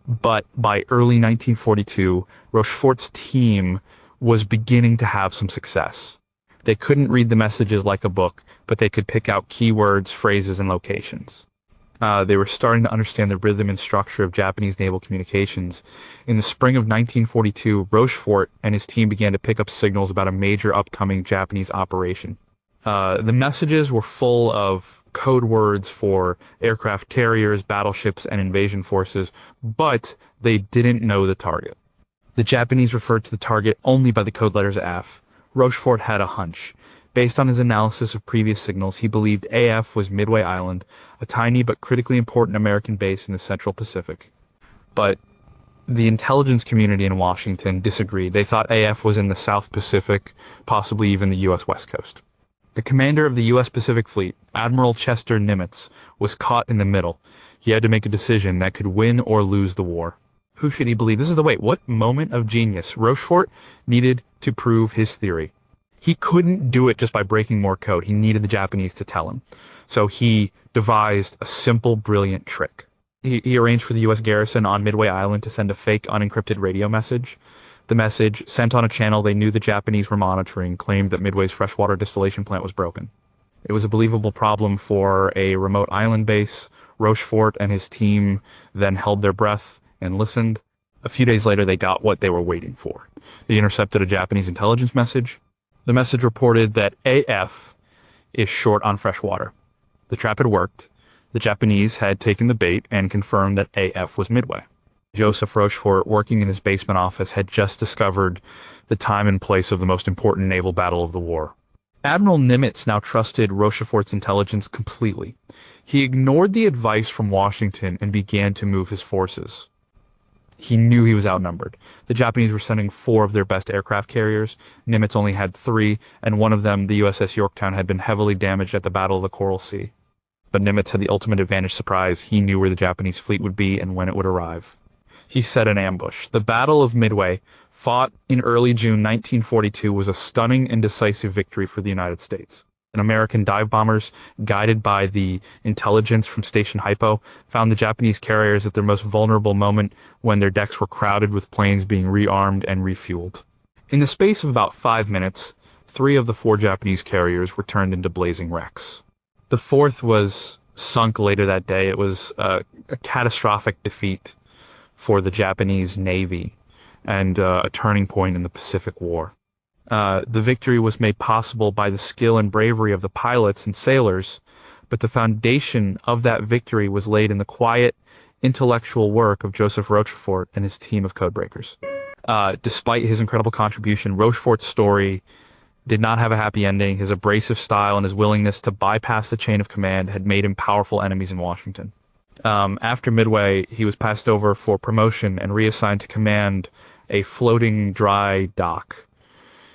Speaker 1: But by early 1942, Rochefort's team was beginning to have some success. They couldn't read the messages like a book, but they could pick out keywords, phrases, and locations. They were starting to understand the rhythm and structure of Japanese naval communications. In the spring of 1942, Rochefort and his team began to pick up signals about a major upcoming Japanese operation. The messages were full of code words for aircraft carriers, battleships, and invasion forces, but they didn't know the target. The Japanese referred to the target only by the code letters F. Rochefort had a hunch. Based on his analysis of previous signals, he believed AF was Midway Island, a tiny but critically important American base in the Central Pacific. But the intelligence community in Washington disagreed. They thought AF was in the South Pacific, possibly even the U.S. West Coast. The commander of the U.S. Pacific Fleet, Admiral Chester Nimitz, was caught in the middle. He had to make a decision that could win or lose the war. Who should he believe? This is the wait. What moment of genius? Rochefort needed to prove his theory. He couldn't do it just by breaking more code. He needed the Japanese to tell him. So he devised a simple, brilliant trick. He arranged for the U.S. garrison on Midway Island to send a fake unencrypted radio message. The message, sent on a channel they knew the Japanese were monitoring, claimed that Midway's freshwater distillation plant was broken. It was a believable problem for a remote island base. Rochefort and his team then held their breath and listened. A few days later, they got what they were waiting for. They intercepted a Japanese intelligence message. The message reported that AF is short on fresh water. The trap had worked. The Japanese had taken the bait and confirmed that AF was Midway. Joseph Rochefort, working in his basement office, had just discovered the time and place of the most important naval battle of the war. Admiral Nimitz now trusted Rochefort's intelligence completely. He ignored the advice from Washington and began to move his forces. He knew he was outnumbered. The Japanese were sending 4 of their best aircraft carriers. Nimitz only had 3, and one of them, the USS Yorktown, had been heavily damaged at the Battle of the Coral Sea. But Nimitz had the ultimate advantage surprise. He knew where the Japanese fleet would be and when it would arrive. He set an ambush. The Battle of Midway, fought in early June 1942, was a stunning and decisive victory for the United States. American dive bombers, guided by the intelligence from Station Hypo, found the Japanese carriers at their most vulnerable moment when their decks were crowded with planes being rearmed and refueled. In the space of about 5 minutes, 3 of the 4 Japanese carriers were turned into blazing wrecks. The 4th was sunk later that day. It was a catastrophic defeat for the Japanese Navy and a turning point in the Pacific War. The victory was made possible by the skill and bravery of the pilots and sailors, but the foundation of that victory was laid in the quiet, intellectual work of Joseph Rochefort and his team of codebreakers. Despite his incredible contribution, Rochefort's story did not have a happy ending. His abrasive style and his willingness to bypass the chain of command had made him powerful enemies in Washington. After Midway, he was passed over for promotion and reassigned to command a floating dry dock.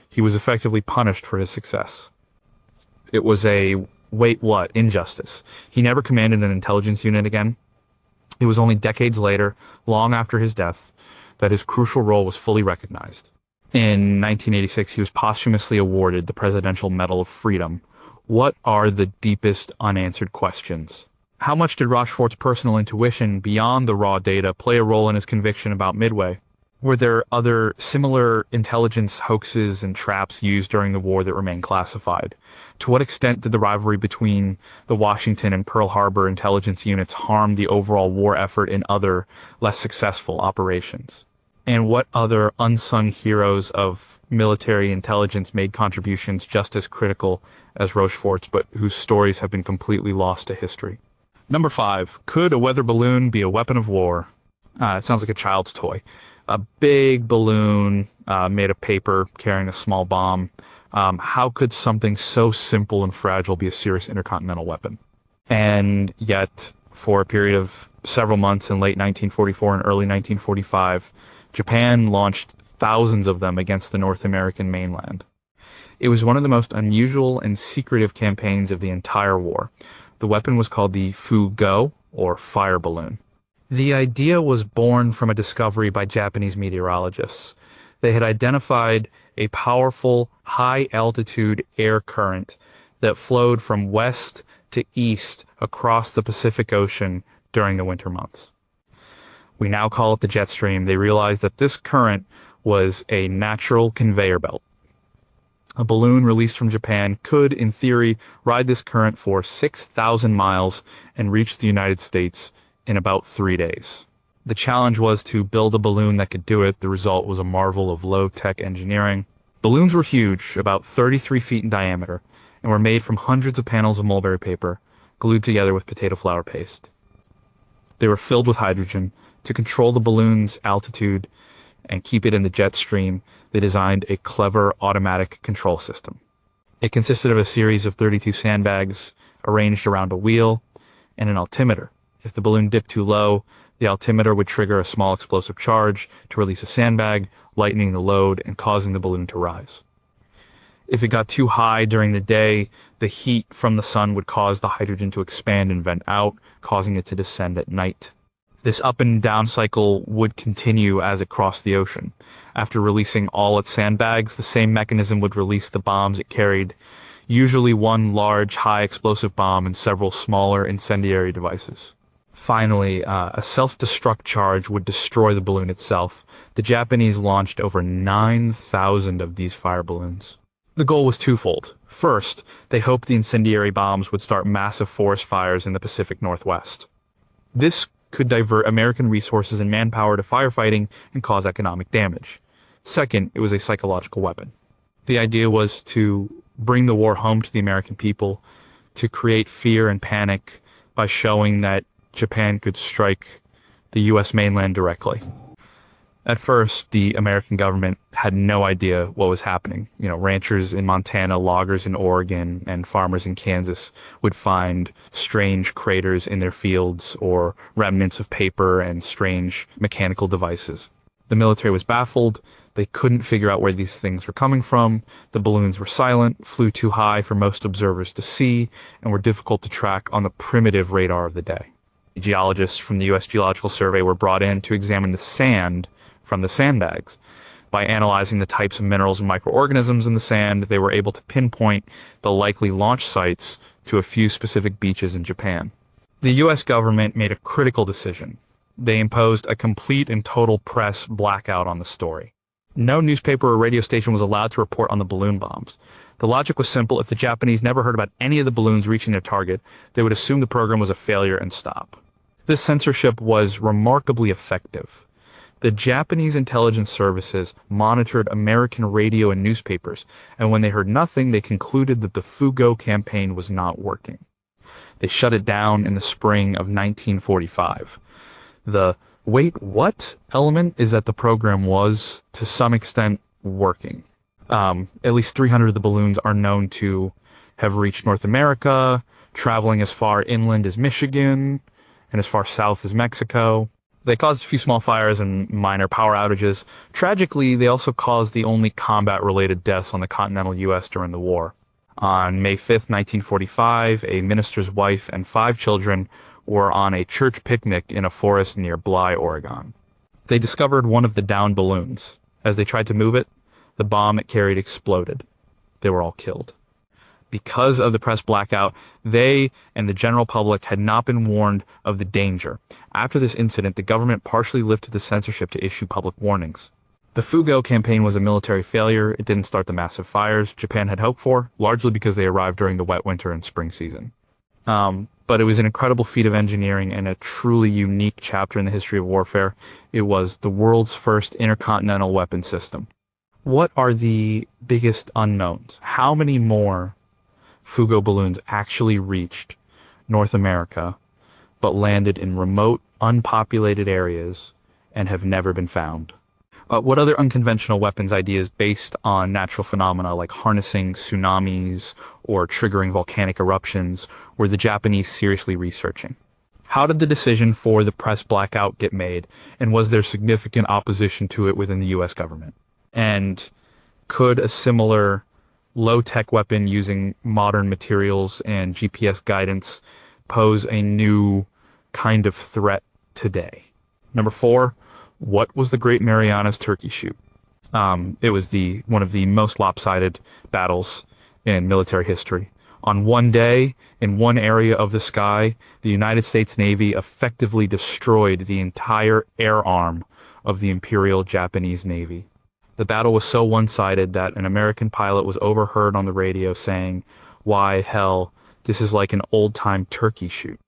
Speaker 1: He was effectively punished for his success. It was a, wait what, injustice. He never commanded an intelligence unit again. It was only decades later, long after his death, that his crucial role was fully recognized. In 1986, he was posthumously awarded the Presidential Medal of Freedom. What are the deepest unanswered questions? How much did Rochefort's personal intuition, beyond the raw data, play a role in his conviction about Midway? Were there other similar intelligence hoaxes and traps used during the war that remain classified? To what extent did the rivalry between the Washington and Pearl Harbor intelligence units harm the overall war effort in other, less successful operations? And what other unsung heroes of military intelligence made contributions just as critical as Rochefort's, but whose stories have been completely lost to history? Number 5. Could a weather balloon be a weapon of war? It sounds like a child's toy. A big balloon made of paper carrying a small bomb. How could something so simple and fragile be a serious intercontinental weapon? And yet, for a period of several months in late 1944 and early 1945, Japan launched thousands of them against the North American mainland. It was one of the most unusual and secretive campaigns of the entire war. The weapon was called the Fu-Go, or fire balloon. The idea was born from a discovery by Japanese meteorologists. They had identified a powerful, high-altitude air current that flowed from west to east across the Pacific Ocean during the winter months. We now call it the jet stream. They realized that this current was a natural conveyor belt. A balloon released from Japan could, in theory, ride this current for 6,000 miles and reach the United States in about 3 days. The challenge was to build a balloon that could do it. The result was a marvel of low-tech engineering. Balloons were huge, about 33 feet in diameter, and were made from hundreds of panels of mulberry paper, glued together with potato flour paste. They were filled with hydrogen. To control the balloon's altitude and keep it in the jet stream, they designed a clever automatic control system. It consisted of a series of 32 sandbags arranged around a wheel and an altimeter. If the balloon dipped too low, the altimeter would trigger a small explosive charge to release a sandbag, lightening the load and causing the balloon to rise. If it got too high during the day, the heat from the sun would cause the hydrogen to expand and vent out, causing it to descend at night. This up and down cycle would continue as it crossed the ocean. After releasing all its sandbags, the same mechanism would release the bombs it carried, usually one large high explosive bomb and several smaller incendiary devices. Finally, a self-destruct charge would destroy the balloon itself. The Japanese launched over 9,000 of these fire balloons. The goal was twofold. First, they hoped the incendiary bombs would start massive forest fires in the Pacific Northwest. This could divert American resources and manpower to firefighting and cause economic damage. Second, it was a psychological weapon. The idea was to bring the war home to the American people, to create fear and panic by showing that Japan could strike the U.S. mainland directly. At first, the American government had no idea what was happening. Ranchers in Montana, loggers in Oregon, and farmers in Kansas would find strange craters in their fields or remnants of paper and strange mechanical devices. The military was baffled. They couldn't figure out where these things were coming from. The balloons were silent, flew too high for most observers to see, and were difficult to track on the primitive radar of the day. Geologists from the U.S. Geological Survey were brought in to examine the sand from the sandbags. By analyzing the types of minerals and microorganisms in the sand, they were able to pinpoint the likely launch sites to a few specific beaches in Japan. The U.S. government made a critical decision. They imposed a complete and total press blackout on the story. No newspaper or radio station was allowed to report on the balloon bombs. The logic was simple. If the Japanese never heard about any of the balloons reaching their target, they would assume the program was a failure and stop. This censorship was remarkably effective. The Japanese intelligence services monitored American radio and newspapers, and when they heard nothing, they concluded that the Fugo campaign was not working. They shut it down in the spring of 1945. The "wait, what?" element is that the program was, to some extent, working. At least 300 of the balloons are known to have reached North America, traveling as far inland as Michigan and as far south as Mexico. They caused a few small fires and minor power outages. Tragically, they also caused the only combat-related deaths on the continental U.S. during the war. On May 5th, 1945, a minister's wife and 5 children were on a church picnic in a forest near Bly, Oregon. They discovered one of the downed balloons. As they tried to move it, the bomb it carried exploded. They were all killed. Because of the press blackout, they and the general public had not been warned of the danger. After this incident, the government partially lifted the censorship to issue public warnings. The Fugo campaign was a military failure. It didn't start the massive fires Japan had hoped for, largely because they arrived during the wet winter and spring season. But it was an incredible feat of engineering and a truly unique chapter in the history of warfare. It was the world's first intercontinental weapon system. What are the biggest unknowns? How many more Fugo balloons actually reached North America, but landed in remote, unpopulated areas and have never been found? What other unconventional weapons ideas based on natural phenomena like harnessing tsunamis or triggering volcanic eruptions were the Japanese seriously researching? How did the decision for the press blackout get made, and was there significant opposition to it within the U.S. government? And could a similar low-tech weapon using modern materials and GPS guidance pose a new kind of threat today? Number 4, what was the Great Marianas Turkey Shoot? It was one of the most lopsided battles in military history. On one day, in one area of the sky, the United States Navy effectively destroyed the entire air arm of the Imperial Japanese Navy. The battle was so one-sided that an American pilot was overheard on the radio saying, "Why, hell, this is like an old-time turkey shoot."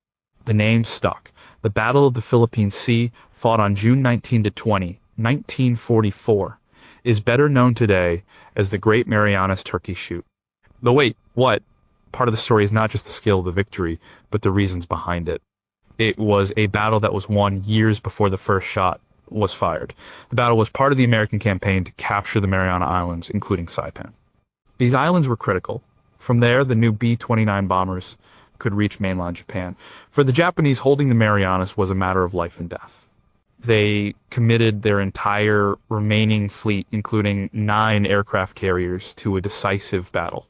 Speaker 1: The name stuck. The Battle of the Philippine Sea, fought on June 19 to 20, 1944, is better known today as the Great Marianas Turkey Shoot. But wait, what? Part of the story is not just the scale of the victory, but the reasons behind it. It was a battle that was won years before the first shot was fired. The battle was part of the American campaign to capture the Mariana Islands, including Saipan. These islands were critical. From there, the new B-29 bombers could reach mainland Japan. For the Japanese, holding the Marianas was a matter of life and death. They committed their entire remaining fleet, including 9 aircraft carriers, to a decisive battle.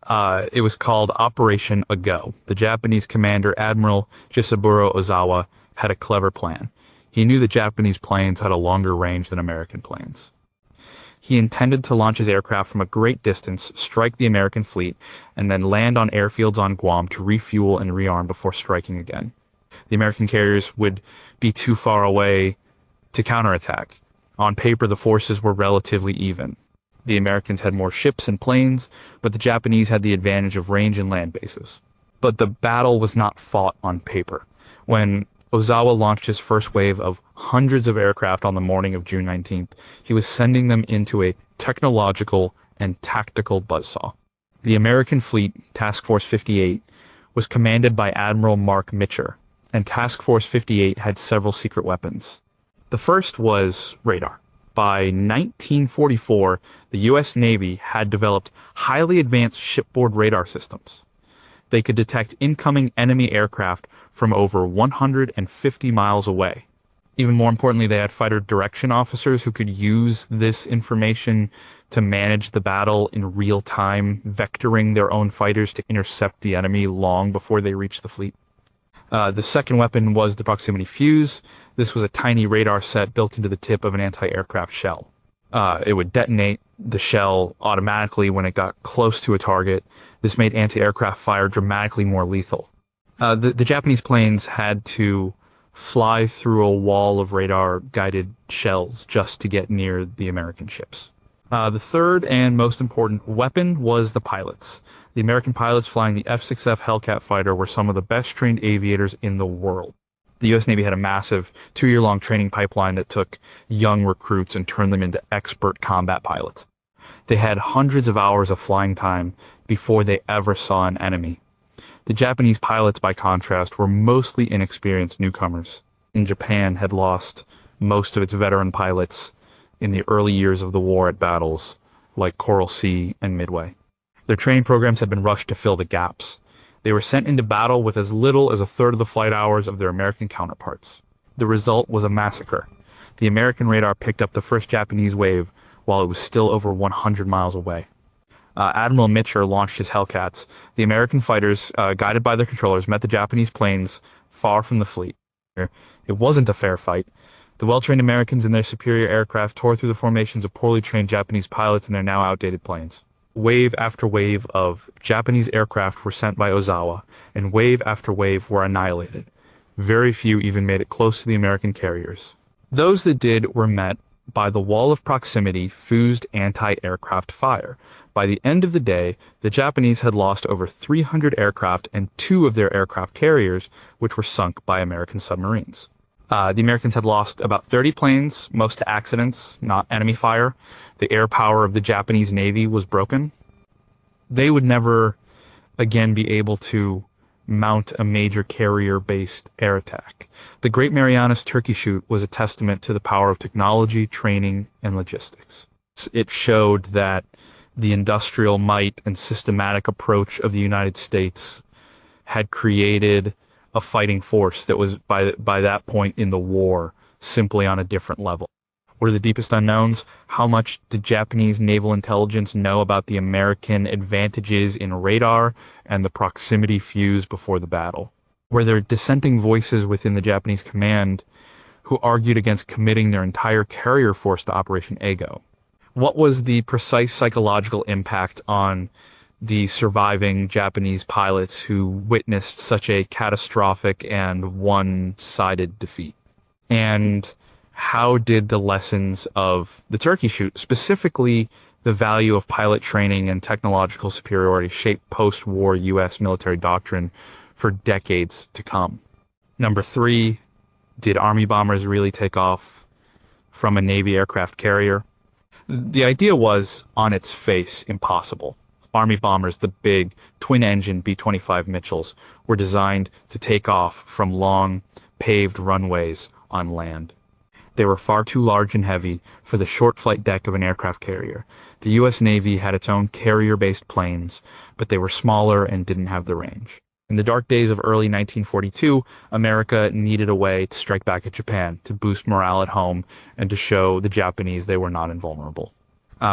Speaker 1: It was called Operation Ago. The Japanese commander, Admiral Jisaburo Ozawa, had a clever plan. He knew that Japanese planes had a longer range than American planes. He intended to launch his aircraft from a great distance, strike the American fleet, and then land on airfields on Guam to refuel and rearm before striking again. The American carriers would be too far away to counterattack. On paper, the forces were relatively even. The Americans had more ships and planes, but the Japanese had the advantage of range and land bases. But the battle was not fought on paper. When Ozawa launched his first wave of hundreds of aircraft on the morning of June 19th, he was sending them into a technological and tactical buzzsaw. The American fleet, Task Force 58, was commanded by Admiral Mark Mitcher, and Task Force 58 had several secret weapons. The first was radar. By 1944, the U.S. Navy had developed highly advanced shipboard radar systems. They could detect incoming enemy aircraft from over 150 miles away. Even more importantly, they had fighter direction officers who could use this information to manage the battle in real time, vectoring their own fighters to intercept the enemy long before they reached the fleet. The second weapon was the proximity fuse. This was a tiny radar set built into the tip of an anti-aircraft shell. It would detonate the shell automatically when it got close to a target. This made anti-aircraft fire dramatically more lethal. The Japanese planes had to fly through a wall of radar-guided shells just to get near the American ships. The third and most important weapon was the pilots. The American pilots flying the F-6F Hellcat fighter were some of the best trained aviators in the world. The U.S. Navy had a massive 2-year-long training pipeline that took young recruits and turned them into expert combat pilots. They had hundreds of hours of flying time before they ever saw an enemy. The Japanese pilots, by contrast, were mostly inexperienced newcomers. And Japan had lost most of its veteran pilots in the early years of the war at battles like Coral Sea and Midway. Their training programs had been rushed to fill the gaps. They were sent into battle with as little as a third of the flight hours of their American counterparts. The result was a massacre. The American radar picked up the first Japanese wave while it was still over 100 miles away. Admiral Mitcher launched his Hellcats. The American fighters, guided by their controllers, met the Japanese planes far from the fleet. It wasn't a fair fight. The well-trained Americans and their superior aircraft tore through the formations of poorly trained Japanese pilots and their now outdated planes. Wave after wave of Japanese aircraft were sent by Ozawa, and wave after wave were annihilated. Very few even made it close to the American carriers. Those that did were met by the wall of proximity fused anti-aircraft fire. By the end of the day, the Japanese had lost over 300 aircraft and 2 of their aircraft carriers, which were sunk by American submarines. The Americans had lost about 30 planes, most to accidents, not enemy fire. The air power of the Japanese Navy was broken. They would never again be able to mount a major carrier-based air attack. The Great Marianas Turkey Shoot was a testament to the power of technology, training, and logistics. It showed that the industrial might and systematic approach of the United States had created a fighting force that was, by that point in the war, simply on a different level. What are the deepest unknowns? How much did Japanese naval intelligence know about the American advantages in radar and the proximity fuse before the battle? Were there dissenting voices within the Japanese command who argued against committing their entire carrier force to Operation Ego? What was the precise psychological impact on the surviving Japanese pilots who witnessed such a catastrophic and one-sided defeat? And how did the lessons of the Turkey Shoot, specifically the value of pilot training and technological superiority, shape post-war U.S. military doctrine for decades to come? Number 3, did Army bombers really take off from a Navy aircraft carrier? The idea was, on its face, impossible. Army bombers, the big twin-engine B-25 Mitchells, were designed to take off from long, paved runways on land. They were far too large and heavy for the short flight deck of an aircraft carrier. The U.S. Navy had its own carrier-based planes, but they were smaller and didn't have the range. In the dark days of early 1942, America needed a way to strike back at Japan, to boost morale at home, and to show the Japanese they were not invulnerable.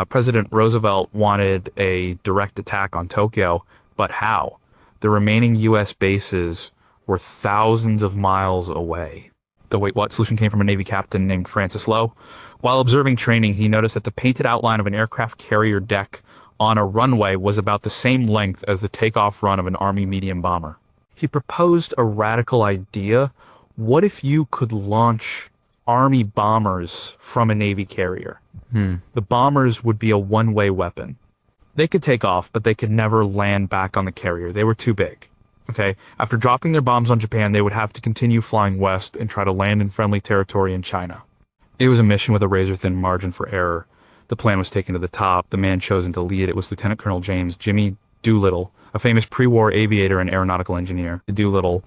Speaker 1: President Roosevelt wanted a direct attack on Tokyo, but how? The remaining U.S. bases were thousands of miles away. The wait what solution came from a Navy captain named Francis Lowe. While observing training, he noticed that the painted outline of an aircraft carrier deck on a runway was about the same length as the takeoff run of an Army medium bomber. He proposed a radical idea. What if you could launch Army bombers from a Navy carrier? The bombers would be a one-way weapon. They could take off, but they could never land back on the carrier. They were too big. Okay? After dropping their bombs on Japan, they would have to continue flying west and try to land in friendly territory in China. It was a mission with a razor-thin margin for error. The plan was taken to the top. The man chosen to lead it was Lieutenant Colonel James Jimmy Doolittle, a famous pre-war aviator and aeronautical engineer. Doolittle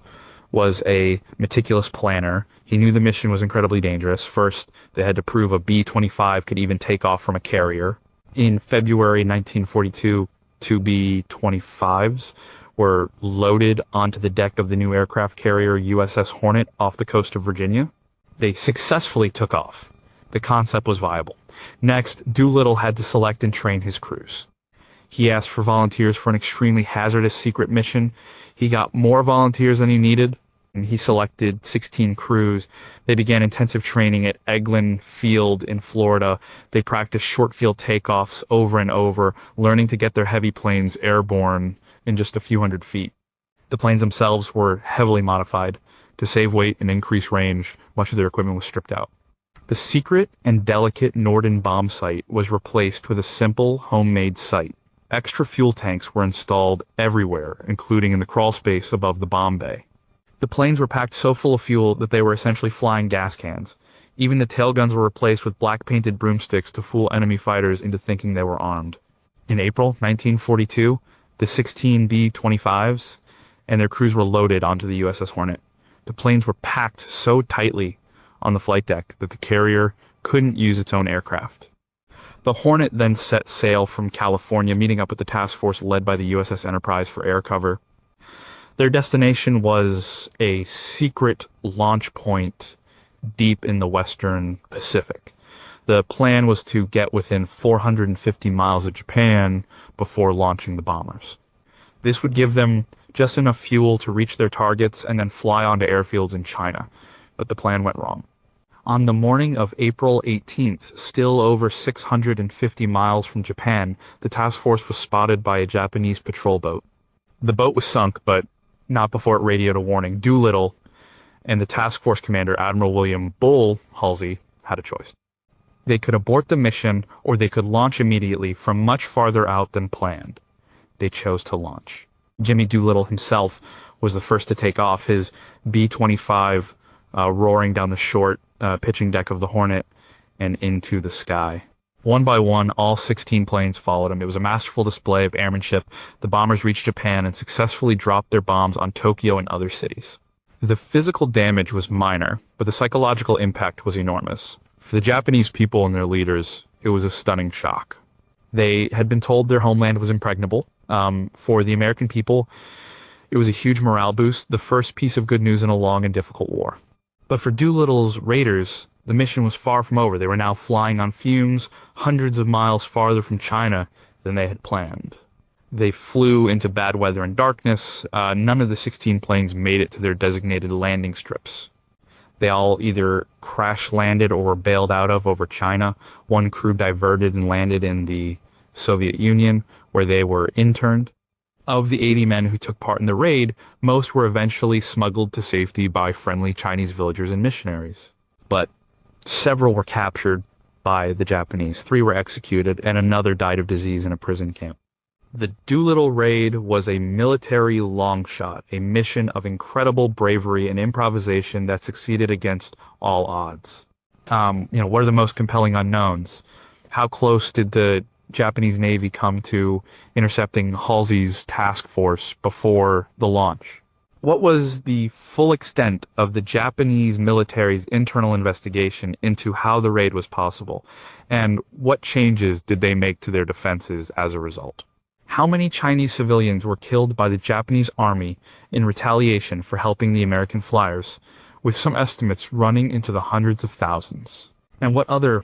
Speaker 1: was a meticulous planner. He knew the mission was incredibly dangerous. First, they had to prove a B-25 could even take off from a carrier. In February 1942, two B-25s were loaded onto the deck of the new aircraft carrier USS Hornet off the coast of Virginia. They successfully took off. The concept was viable. Next, Doolittle had to select and train his crews. He asked for volunteers for an extremely hazardous secret mission. He got more volunteers than he needed, and he selected 16 crews. They began intensive training at Eglin Field in Florida. They practiced short field takeoffs over and over, learning to get their heavy planes airborne in just a few hundred feet. The planes themselves were heavily modified. To save weight and increase range, much of their equipment was stripped out. The secret and delicate Norden bomb sight was replaced with a simple, homemade sight. Extra fuel tanks were installed everywhere, including in the crawl space above the bomb bay. The planes were packed so full of fuel that they were essentially flying gas cans. Even the tail guns were replaced with black-painted broomsticks to fool enemy fighters into thinking they were armed. In April 1942, the 16 B-25s and their crews were loaded onto the USS Hornet. The planes were packed so tightly on the flight deck that the carrier couldn't use its own aircraft. The Hornet then set sail from California, meeting up with the task force led by the USS Enterprise for air cover. Their destination was a secret launch point deep in the western Pacific. The plan was to get within 450 miles of Japan before launching the bombers. This would give them just enough fuel to reach their targets and then fly onto airfields in China. But the plan went wrong. On the morning of April 18th, still over 650 miles from Japan, the task force was spotted by a Japanese patrol boat. The boat was sunk, but not before it radioed a warning. Doolittle and the task force commander, Admiral William Bull Halsey, had a choice. They could abort the mission, or they could launch immediately from much farther out than planned. They chose to launch. Jimmy Doolittle himself was the first to take off, his B-25 roaring down the short pitching deck of the Hornet and into the sky. One by one, all 16 planes followed him. It was a masterful display of airmanship. The bombers reached Japan and successfully dropped their bombs on Tokyo and other cities. The physical damage was minor, but the psychological impact was enormous. For the Japanese people and their leaders, it was a stunning shock. They had been told their homeland was impregnable. For the American people, it was a huge morale boost, the first piece of good news in a long and difficult war. But for Doolittle's raiders, the mission was far from over. They were now flying on fumes, hundreds of miles farther from China than they had planned. They flew into bad weather and darkness. None of the 16 planes made it to their designated landing strips. They all either crash-landed or were bailed out of over China. One crew diverted and landed in the Soviet Union, where they were interned. Of the 80 men who took part in the raid, most were eventually smuggled to safety by friendly Chinese villagers and missionaries. But several were captured by the Japanese. 3 were executed, and another died of disease in a prison camp. The Doolittle raid was a military long shot, a mission of incredible bravery and improvisation that succeeded against all odds. What are the most compelling unknowns? How close did the Japanese Navy come to intercepting Halsey's task force before the launch? What was the full extent of the Japanese military's internal investigation into how the raid was possible? And what changes did they make to their defenses as a result? How many Chinese civilians were killed by the Japanese army in retaliation for helping the American flyers, with some estimates running into the hundreds of thousands? And what other,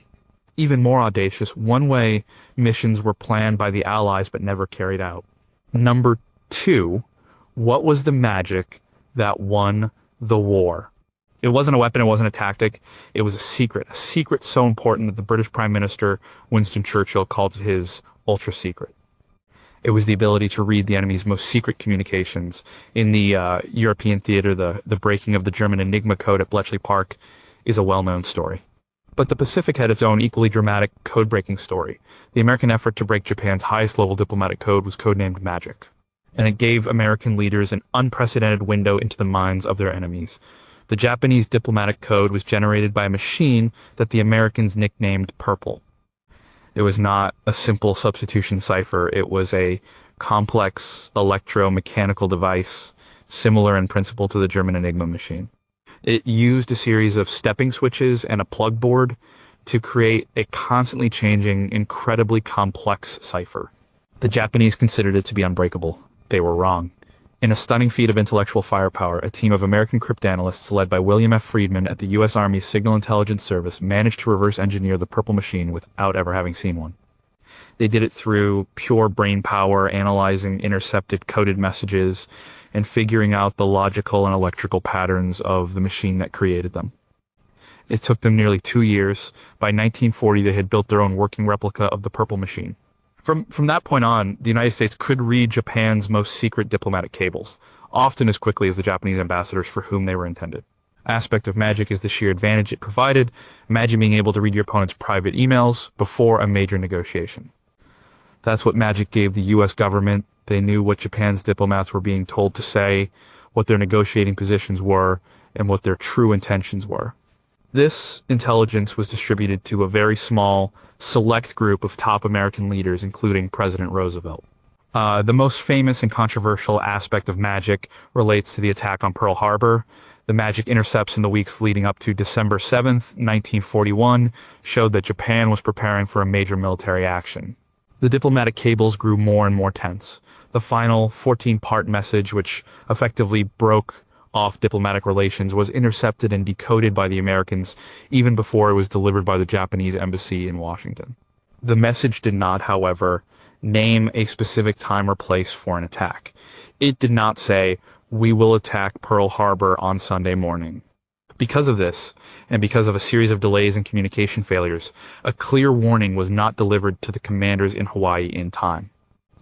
Speaker 1: even more audacious, one-way missions were planned by the Allies but never carried out? Number 2, what was the magic that won the war? It wasn't a weapon, it wasn't a tactic, it was a secret so important that the British Prime Minister, Winston Churchill, called it his ultra-secret. It was the ability to read the enemy's most secret communications. In the European theater, the breaking of the German Enigma code at Bletchley Park is a well-known story. But the Pacific had its own equally dramatic code-breaking story. The American effort to break Japan's highest-level diplomatic code was codenamed Magic, and it gave American leaders an unprecedented window into the minds of their enemies. The Japanese diplomatic code was generated by a machine that the Americans nicknamed Purple. It was not a simple substitution cipher. It was a complex electromechanical device similar in principle to the German Enigma machine. It used a series of stepping switches and a plug board to create a constantly changing, incredibly complex cipher. The Japanese considered it to be unbreakable. They were wrong. In a stunning feat of intellectual firepower, a team of American cryptanalysts led by William F. Friedman at the U.S. Army's Signal Intelligence Service managed to reverse engineer the Purple machine without ever having seen one. They did it through pure brain power, analyzing intercepted coded messages, and figuring out the logical and electrical patterns of the machine that created them. It took them nearly 2 years. By 1940, they had built their own working replica of the Purple machine. From that point on, the United States could read Japan's most secret diplomatic cables, often as quickly as the Japanese ambassadors for whom they were intended. Aspect of Magic is the sheer advantage it provided. Imagine being able to read your opponent's private emails before a major negotiation. That's what Magic gave the U.S. government. They knew what Japan's diplomats were being told to say, what their negotiating positions were, and what their true intentions were. This intelligence was distributed to a very small, select group of top American leaders, including President Roosevelt. The most famous and controversial aspect of Magic relates to the attack on Pearl Harbor. The Magic intercepts in the weeks leading up to December 7th, 1941, showed that Japan was preparing for a major military action. The diplomatic cables grew more and more tense. The final 14-part message, which effectively broke off diplomatic relations, was intercepted and decoded by the Americans even before it was delivered by the Japanese embassy in Washington. The message did not, however, name a specific time or place for an attack. It did not say, "We will attack Pearl Harbor on Sunday morning." Because of this, and because of a series of delays and communication failures, a clear warning was not delivered to the commanders in Hawaii in time.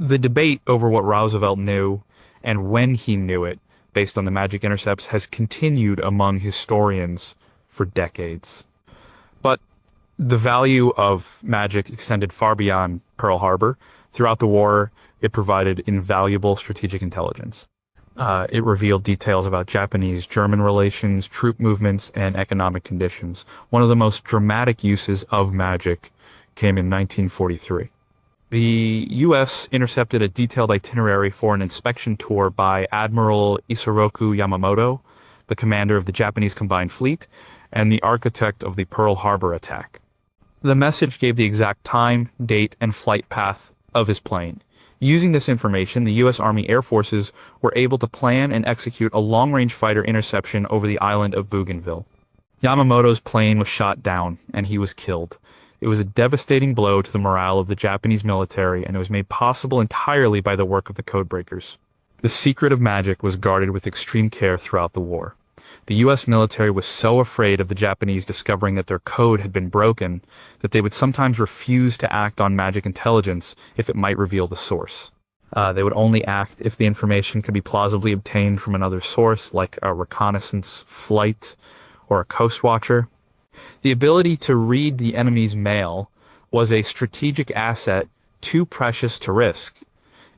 Speaker 1: The debate over what Roosevelt knew and when he knew it, based on the Magic intercepts, has continued among historians for decades. But the value of Magic extended far beyond Pearl Harbor. Throughout the war, it provided invaluable strategic intelligence. It revealed details about Japanese-German relations, troop movements, and economic conditions. One of the most dramatic uses of Magic came in 1943. The U.S. intercepted a detailed itinerary for an inspection tour by Admiral Isoroku Yamamoto, the commander of the Japanese Combined Fleet, and the architect of the Pearl Harbor attack. The message gave the exact time, date, and flight path of his plane. Using this information, the U.S. Army Air Forces were able to plan and execute a long-range fighter interception over the island of Bougainville. Yamamoto's plane was shot down, and he was killed. It was a devastating blow to the morale of the Japanese military, and it was made possible entirely by the work of the codebreakers. The secret of Magic was guarded with extreme care throughout the war. The U.S. military was so afraid of the Japanese discovering that their code had been broken that they would sometimes refuse to act on Magic intelligence if it might reveal the source. They would only act if the information could be plausibly obtained from another source, like a reconnaissance flight or a coast watcher. The ability to read the enemy's mail was a strategic asset too precious to risk.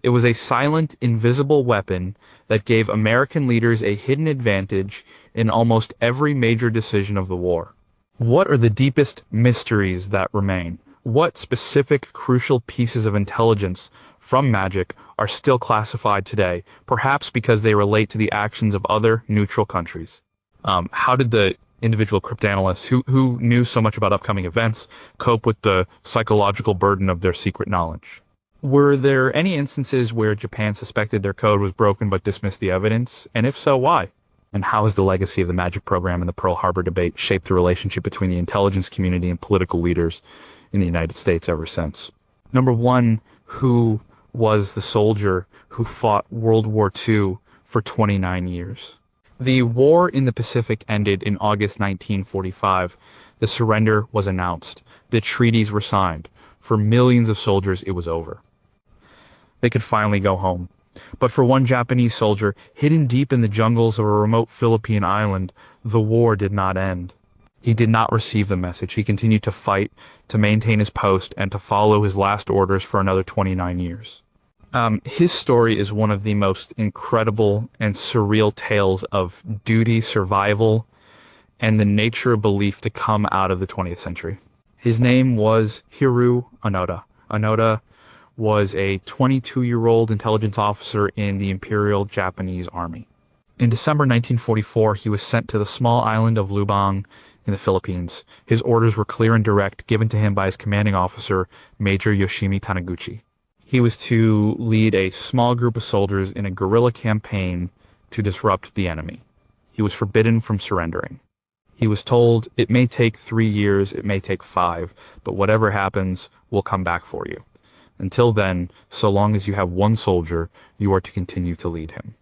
Speaker 1: It was a silent, invisible weapon that gave American leaders a hidden advantage in almost every major decision of the war. What are the deepest mysteries that remain? What specific crucial pieces of intelligence from Magic are still classified today, perhaps because they relate to the actions of other neutral countries? How did the individual cryptanalysts who knew so much about upcoming events cope with the psychological burden of their secret knowledge? Were there any instances where Japan suspected their code was broken but dismissed the evidence? And if so, why? And how has the legacy of the Magic program and the Pearl Harbor debate shaped the relationship between the intelligence community and political leaders in the United States ever since? Number one, who was the soldier who fought World War II for 29 years? The war in the Pacific ended in August 1945. The surrender was announced. The treaties were signed. For millions of soldiers, it was over. They could finally go home. But for one Japanese soldier, hidden deep in the jungles of a remote Philippine island, the war did not end. He did not receive the message. He continued to fight, to maintain his post, and to follow his last orders for another 29 years. His story is one of the most incredible and surreal tales of duty, survival, and the nature of belief to come out of the 20th century. His name was Hiroo Onoda. Onoda was a 22-year-old intelligence officer in the Imperial Japanese Army. In December 1944, he was sent to the small island of Lubang in the Philippines. His orders were clear and direct, given to him by his commanding officer, Major Yoshimi Taniguchi. He was to lead a small group of soldiers in a guerrilla campaign to disrupt the enemy. He was forbidden from surrendering. He was told, it may take 3 years, it may take 5, but whatever happens, we'll come back for you. Until then, so long as you have one soldier, you are to continue to lead him.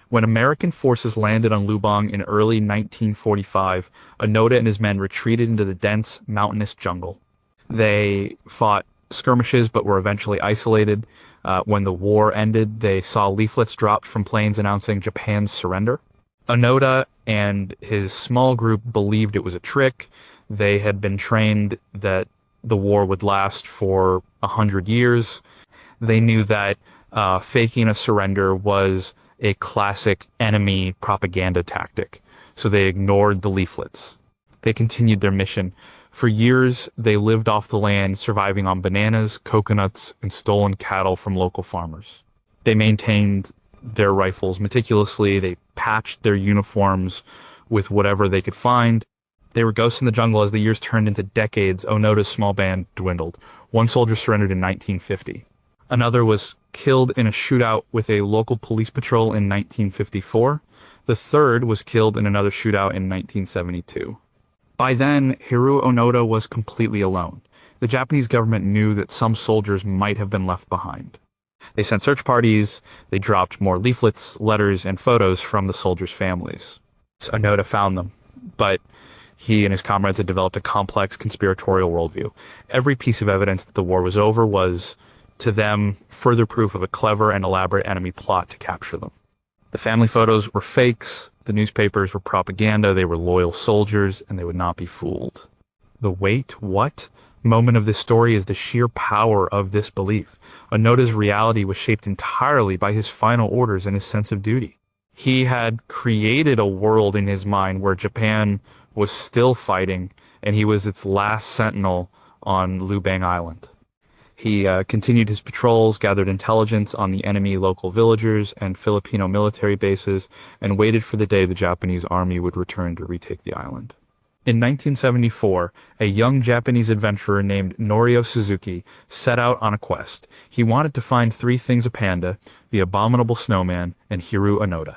Speaker 1: When American forces landed on Lubang in early 1945, Onoda and his men retreated into the dense, mountainous jungle. They fought skirmishes but were eventually isolated. When the war ended, they saw leaflets dropped from planes announcing Japan's surrender. Onoda and his small group believed it was a trick. They had been trained that the war would last for 100 years. They knew that faking a surrender was a classic enemy propaganda tactic, so they ignored the leaflets. They continued their mission. For years, they lived off the land, surviving on bananas, coconuts, and stolen cattle from local farmers. They maintained their rifles meticulously. They patched their uniforms with whatever they could find. They were ghosts in the jungle. As the years turned into decades, Onoda's small band dwindled. One soldier surrendered in 1950. Another was killed in a shootout with a local police patrol in 1954. The third was killed in another shootout in 1972. By then, Hiroo Onoda was completely alone. The Japanese government knew that some soldiers might have been left behind. They sent search parties, they dropped more leaflets, letters, and photos from the soldiers' families. Onoda found them, but he and his comrades had developed a complex conspiratorial worldview. Every piece of evidence that the war was over was, to them, further proof of a clever and elaborate enemy plot to capture them. The family photos were fakes, the newspapers were propaganda, they were loyal soldiers, and they would not be fooled. The wait, what? Moment of this story is the sheer power of this belief. Onoda's reality was shaped entirely by his final orders and his sense of duty. He had created a world in his mind where Japan was still fighting, and he was its last sentinel on Lubang Island. He continued his patrols, gathered intelligence on the enemy local villagers and Filipino military bases, and waited for the day the Japanese army would return to retake the island. In 1974, a young Japanese adventurer named Norio Suzuki set out on a quest. He wanted to find 3 things: a panda, the abominable snowman, and Hiroo Onoda.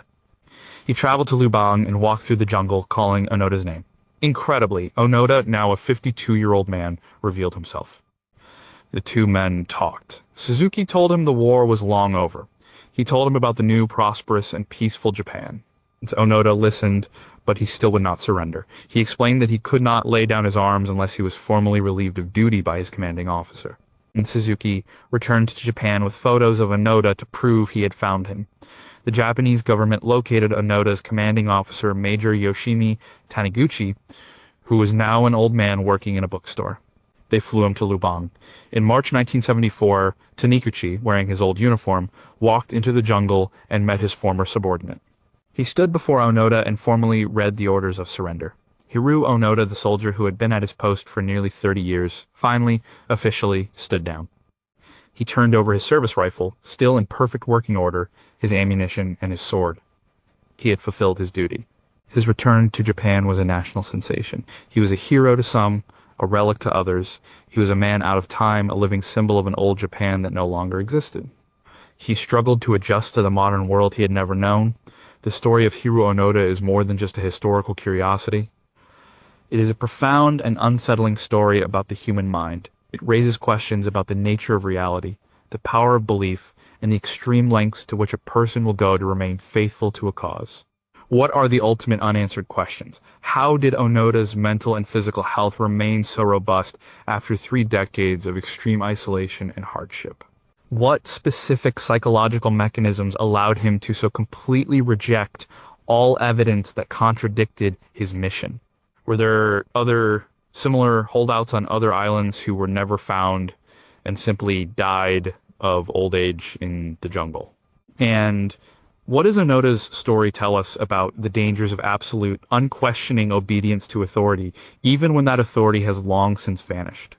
Speaker 1: He traveled to Lubang and walked through the jungle, calling Onoda's name. Incredibly, Onoda, now a 52-year-old man, revealed himself. The two men talked. Suzuki told him the war was long over. He told him about the new, prosperous, and peaceful Japan. Onoda listened, but he still would not surrender. He explained that he could not lay down his arms unless he was formally relieved of duty by his commanding officer. And Suzuki returned to Japan with photos of Onoda to prove he had found him. The Japanese government located Onoda's commanding officer, Major Yoshimi Taniguchi, who was now an old man working in a bookstore. They flew him to Lubang. In March 1974, Taniguchi, wearing his old uniform, walked into the jungle and met his former subordinate. He stood before Onoda and formally read the orders of surrender. Hiroo Onoda, the soldier who had been at his post for nearly 30 years, finally, officially, stood down. He turned over his service rifle, still in perfect working order, his ammunition, and his sword. He had fulfilled his duty. His return to Japan was a national sensation. He was a hero to some, a relic to others. He was a man out of time, a living symbol of an old Japan that no longer existed. He struggled to adjust to the modern world he had never known. The story of Hiroo Onoda is more than just a historical curiosity. It is a profound and unsettling story about the human mind. It raises questions about the nature of reality, the power of belief, and the extreme lengths to which a person will go to remain faithful to a cause. What are the ultimate unanswered questions? How did Onoda's mental and physical health remain so robust after 3 decades of extreme isolation and hardship? What specific psychological mechanisms allowed him to so completely reject all evidence that contradicted his mission? Were there other similar holdouts on other islands who were never found and simply died of old age in the jungle? And what does Onoda's story tell us about the dangers of absolute, unquestioning obedience to authority, even when that authority has long since vanished?